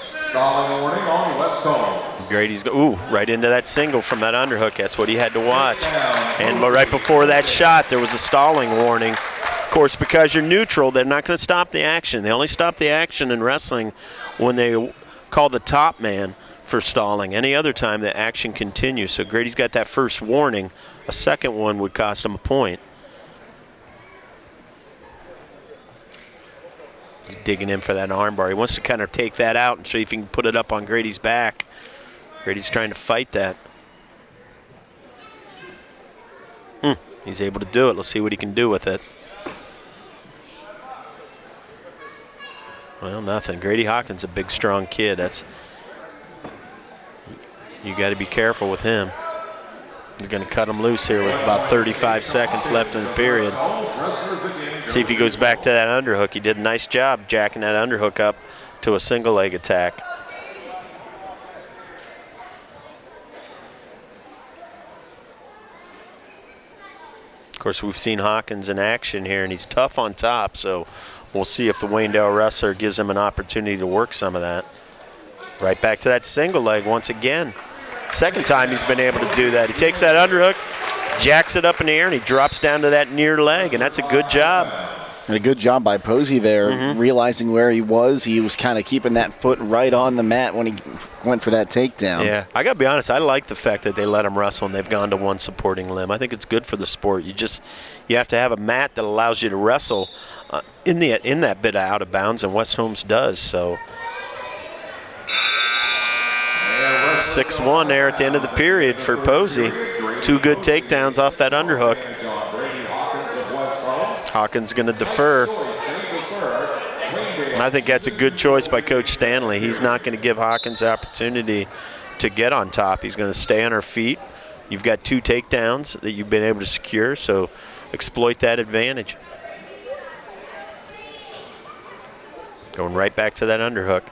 Stalling warning on West Holmes. Grady's right into that single from that underhook. That's what he had to watch. And right before that shot, there was a stalling warning. Of course, because you're neutral, they're not going to stop the action. They only stop the action in wrestling when they call the top man for stalling. Any other time, the action continues. So Grady's got that first warning. A second one would cost him a point. He's digging in for that armbar. He wants to kind of take that out and see if he can put it up on Grady's back. Grady's trying to fight that. He's able to do it. Let's see what he can do with it. Well, nothing. Grady Hawkins, a big, strong kid. You got to be careful with him. He's going to cut him loose here with about 35 seconds left in the period. See if he goes back to that underhook. He did a nice job jacking that underhook up to a single leg attack. Of course, we've seen Hawkins in action here, and he's tough on top, so we'll see if the Waynedale wrestler gives him an opportunity to work some of that. Right back to that single leg once again. Second time he's been able to do that. He takes that underhook, jacks it up in the air, and he drops down to that near leg, and that's a good job. And a good job by Posey there, realizing where he was. He was kind of keeping that foot right on the mat when he went for that takedown. Yeah, I got to be honest, I like the fact that they let him wrestle and they've gone to one supporting limb. I think it's good for the sport. You have to have a mat that allows you to wrestle in that bit of out of bounds, and West Holmes does. So 6-1 there at the end of the period for Posey. 2 good takedowns off that underhook. Hawkins going to defer. I think that's a good choice by Coach Stanley. He's not going to give Hawkins the opportunity to get on top. He's going to stay on her feet. You've got 2 takedowns that you've been able to secure, so exploit that advantage. Going right back to that underhook.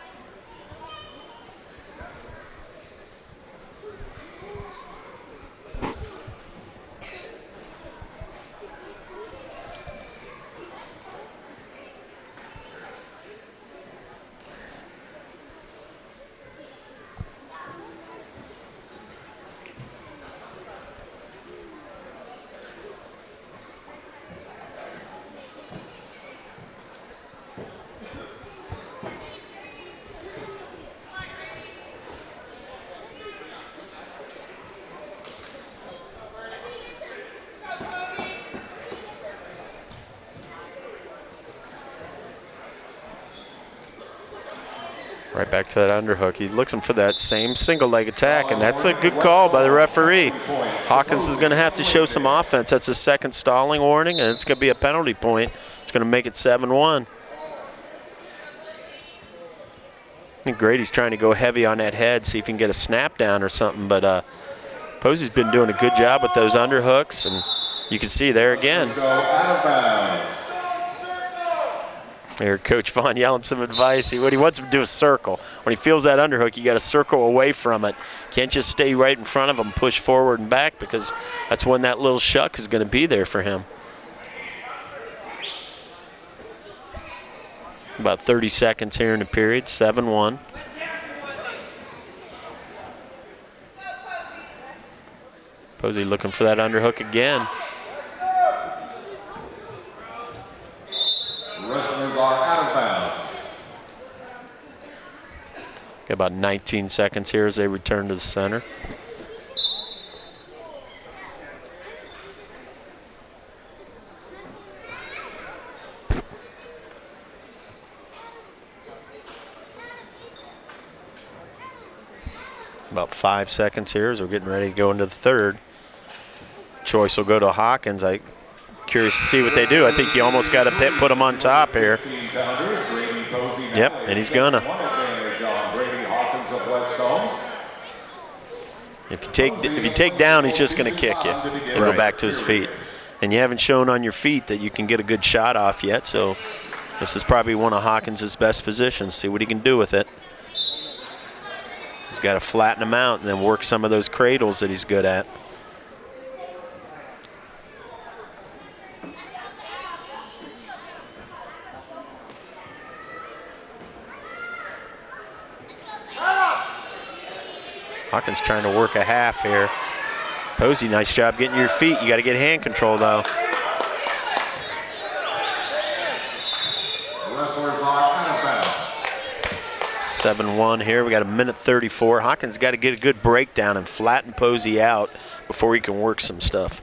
Right back to that underhook. He's looking for that same single leg attack, and that's a good call by the referee. Hawkins is going to have to show some offense. That's his second stalling warning, and it's going to be a penalty point. It's going to make it 7-1. I think Grady's trying to go heavy on that head, see if he can get a snap down or something, but Posey's been doing a good job with those underhooks, and you can see there again. There, Coach Vaughn yelling some advice. What he wants him to do is circle. When he feels that underhook, you got to circle away from it. Can't just stay right in front of him, push forward and back, because that's when that little shuck is going to be there for him. About 30 seconds here in the period, 7-1. Posey looking for that underhook again. Wrestlers are out of bounds. Got about 19 seconds here as they return to the center. About 5 seconds here as we're getting ready to go into the third. Choice will go to Hawkins. I'm curious to see what they do. I think you almost got to put him on top here. Yep, and he's gonna. If you take down, he's just gonna kick you and go back to his feet. And you haven't shown on your feet that you can get a good shot off yet, so this is probably one of Hawkins' best positions. See what he can do with it. He's got to flatten him out and then work some of those cradles that he's good at. Hawkins trying to work a half here. Posey, nice job getting your feet. You got to get hand control, though. Wrestlers are out of bounds. 7-1 here. We got a minute 34. Hawkins got to get a good breakdown and flatten Posey out before he can work some stuff.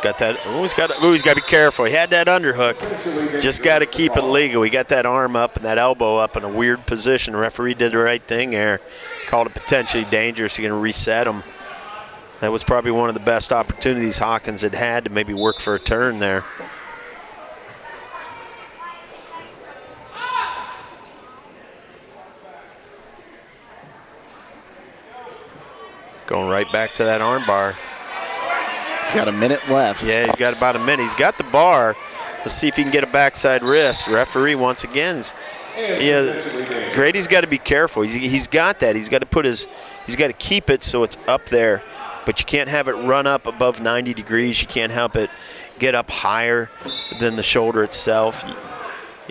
Got that. He's got to be careful. He had that underhook. Just got to keep it legal. He got that arm up and that elbow up in a weird position. The referee did the right thing there. Called it potentially dangerous. He's going to reset him. That was probably one of the best opportunities Hawkins had to maybe work for a turn there. Going right back to that arm bar. He's got a minute left. Yeah, he's got about a minute. He's got the bar. Let's see if he can get a backside wrist. Referee, once again, Grady's got to be careful. He's got that. He's got to keep it so it's up there, but you can't have it run up above 90 degrees. You can't help it get up higher than the shoulder itself,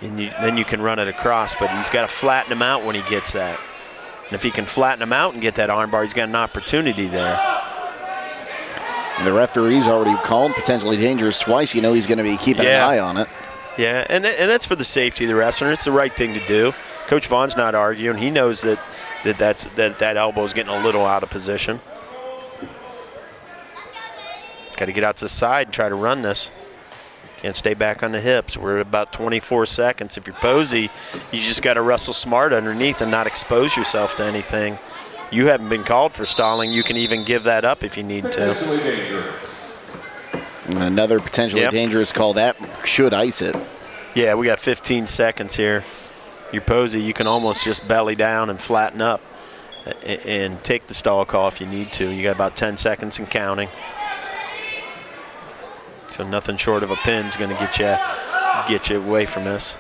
and then you can run it across, but he's got to flatten him out when he gets that. And if he can flatten him out and get that arm bar, he's got an opportunity there. And the referee's already called potentially dangerous twice. You know he's going to be keeping an eye on it. Yeah, and that's for the safety of the wrestler. It's the right thing to do. Coach Vaughn's not arguing. He knows that elbow is getting a little out of position. Got to get out to the side and try to run this. Can't stay back on the hips. We're at about 24 seconds. If you're Posey, you just got to wrestle smart underneath and not expose yourself to anything. You haven't been called for stalling. You can even give that up if you need to. Potentially dangerous. And another potentially dangerous call. That should ice it. Yeah, we got 15 seconds here. Your Posey, you can almost just belly down and flatten up and take the stall call if you need to. You got about 10 seconds and counting. So nothing short of a pin is going to get you away from this.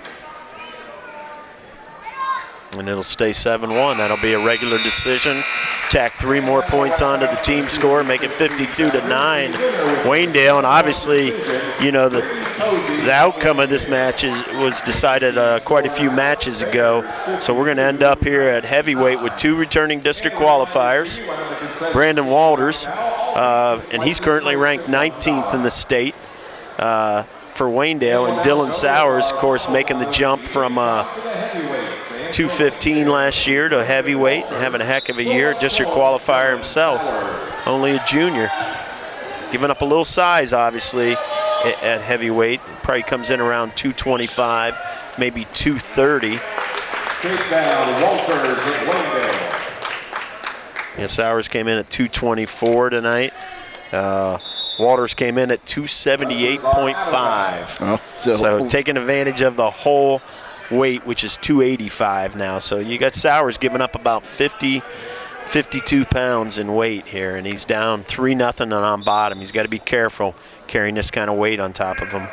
And it'll stay 7-1. That'll be a regular decision. Tack 3 more points onto the team score, make it 52-9. Waynedale, and obviously, you know, the the outcome of this match was decided quite a few matches ago. So we're going to end up here at heavyweight with 2 returning district qualifiers. Brandon Walters, and he's currently ranked 19th in the state for Waynedale, and Dylan Sowers, of course, making the jump from 215 last year to heavyweight, having a heck of a year. District qualifier himself, only a junior. Giving up a little size, obviously, at heavyweight. Probably comes in around 225, maybe 230. Take down Walters of Waynedale. Yeah, Sowers came in at 224 tonight. Walters came in at 278.5. Oh, so taking advantage of the whole weight, which is 285 now. So you got Sowers giving up about 52 pounds in weight here, and he's down 3-0 and on bottom. He's got to be careful carrying this kind of weight on top of him.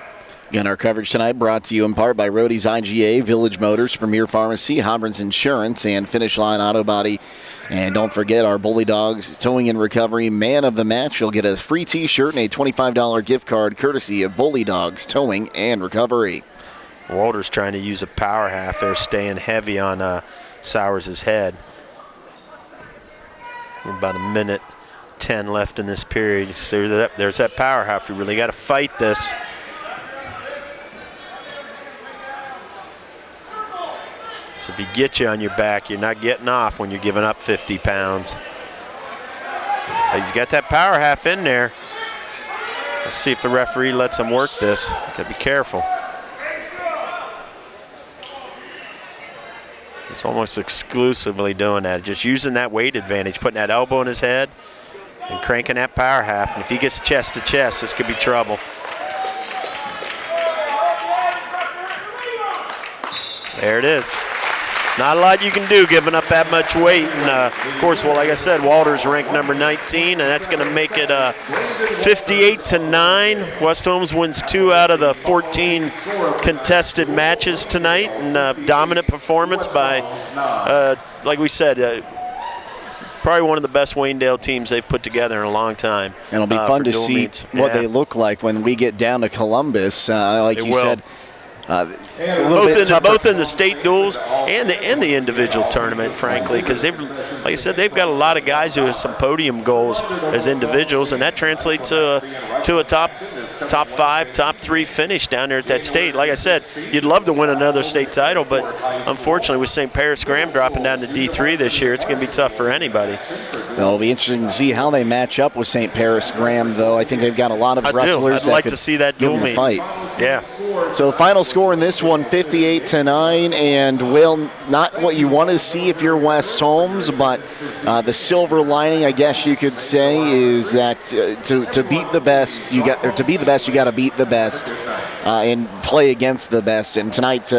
Again, our coverage tonight brought to you in part by Rody's IGA, Village Motors, Premier Pharmacy, Hobron's Insurance, and Finish Line Auto Body. And don't forget our Bully Dogs Towing and Recovery Man of the Match. You'll get a free T-shirt and a $25 gift card courtesy of Bully Dogs Towing and Recovery. Walters trying to use a power half there, staying heavy on Sowers' head. About 1:10 left in this period. So there's that power half. You really got to fight this. So if he gets you on your back, you're not getting off when you're giving up 50 pounds. He's got that power half in there. Let's see if the referee lets him work this. Got to be careful. He's almost exclusively doing that, just using that weight advantage, putting that elbow in his head and cranking that power half. And if he gets chest to chest, this could be trouble. There it is. Not a lot you can do giving up that much weight. And, of course, well, like I said, Walters ranked number 19, and that's going to make it 58-9. West Holmes wins 2 out of the 14 contested matches tonight, and dominant performance by, like we said, probably one of the best Waynedale teams they've put together in a long time. And it'll be fun to see what they look like when we get down to Columbus, like you said. Both in the state duels and the individual tournament, frankly, because like I said, they've got a lot of guys who have some podium goals as individuals, and that translates to a top 5, top 3 finish down there at that state. Like I said, you'd love to win another state title, but unfortunately, with St. Paris Graham dropping down to D3 this year, it's going to be tough for anybody. Well, it'll be interesting to see how they match up with St. Paris Graham, though. I think they've got a lot of wrestlers I'd like to see that dual meet. Fight. Yeah. So the final score in this one, 58-9, and Will, not what you want to see if you're West Holmes, but the silver lining, I guess you could say, is that to beat the best, you got to beat the best and play against the best. And tonight's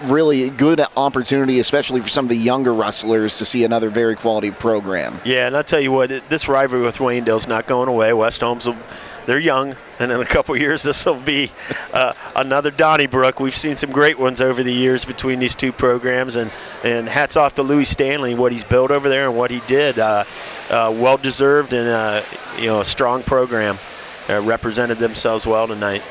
really good opportunity, especially for some of the younger wrestlers, to see another very quality program. Yeah, and I'll tell you what, this rivalry with Waynedale's not going away. West Holmes, they're young, and in a couple of years, this will be another Donnybrook. We've seen some great ones over the years between these two programs, and hats off to Louis Stanley, what he's built over there and what he did. Well-deserved and a strong program. Represented themselves well tonight.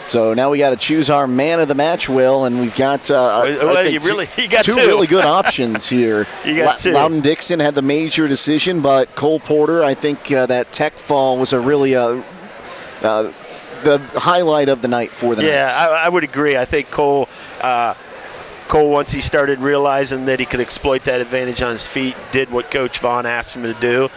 So now we got to choose our man of the match, Will, and we've got two really good options here. You got two. Loudon Dixon had the major decision, but Cole Porter, I think that tech fall was a really the highlight of the night for the Knights. Yeah, I would agree. I think Cole, once he started realizing that he could exploit that advantage on his feet, did what Coach Vaughn asked him to do,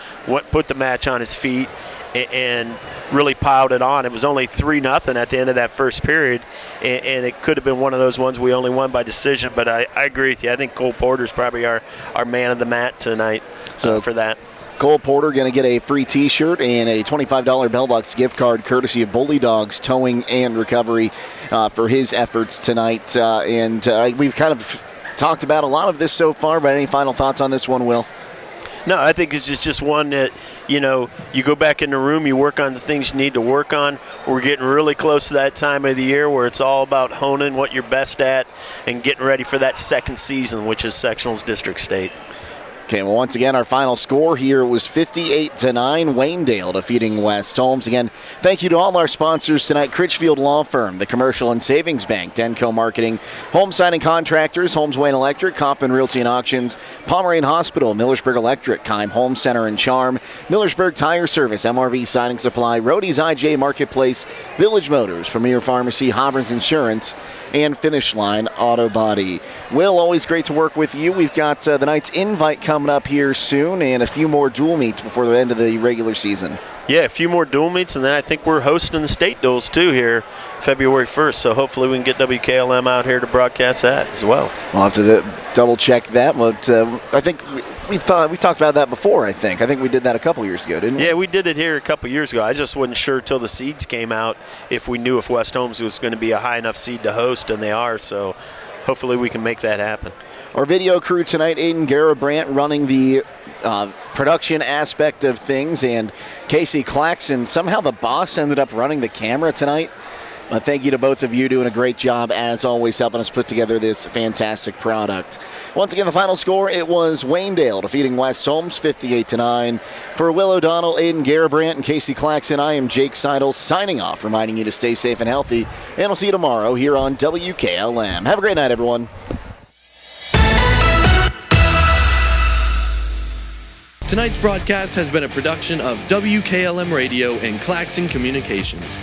put the match on his feet, and really piled it on. It was only 3-0 at the end of that first period, and it could have been one of those ones we only won by decision, but I agree with you. I think Cole Porter's probably our man of the mat tonight for that. Cole Porter going to get a free T-shirt and a $25 Bellbucks gift card courtesy of Bully Dogs Towing and Recovery for his efforts tonight. And we've kind of talked about a lot of this so far, but any final thoughts on this one, Will? No, I think it's just one that, you go back in the room, you work on the things you need to work on. We're getting really close to that time of the year where it's all about honing what you're best at and getting ready for that second season, which is Sectionals District State. Okay, well, once again, our final score here was 58-9, Waynedale defeating West Holmes. Again, Thank you to all our sponsors tonight: Critchfield Law Firm, the Commercial and Savings Bank, Denco Marketing, Home Siding Contractors, Holmes Wayne Electric, Kaufman Realty and Auctions, Pomeranian Hospital, Millersburg Electric, Keim Home Center and Charm, Millersburg Tire Service, MRV Siding Supply, Rody's IJ Marketplace, Village Motors, Premier Pharmacy, Hobberns Insurance, and Finish Line Auto Body. Will, always great to work with you. We've got the Knights invite coming up here soon and a few more dual meets before the end of the regular season. Yeah, a few more dual meets, and then I think we're hosting the state duels too here February 1st, so hopefully we can get WKLM out here to broadcast that as well. We'll have to double check that, but I think we talked about that before. I think we did that a couple years ago, didn't we? Yeah, we did it here a couple years ago. I just wasn't sure until the seeds came out if we knew if West Holmes was going to be a high enough seed to host, and they are, so hopefully we can make that happen. Our video crew tonight: Aiden Garabrandt running the production aspect of things, and Casey Claxon. Somehow the boss ended up running the camera tonight. Thank you to both of you, doing a great job as always, helping us put together this fantastic product. Once again, the final score, it was Waynedale defeating West Holmes 58-9. For Will O'Donnell, Aiden Garabrandt, and Casey Claxon, I am Jake Sidle signing off, reminding you to stay safe and healthy, and we'll see you tomorrow here on WKLM. Have a great night, everyone. Tonight's broadcast has been a production of WKLM Radio and Claxon Communications.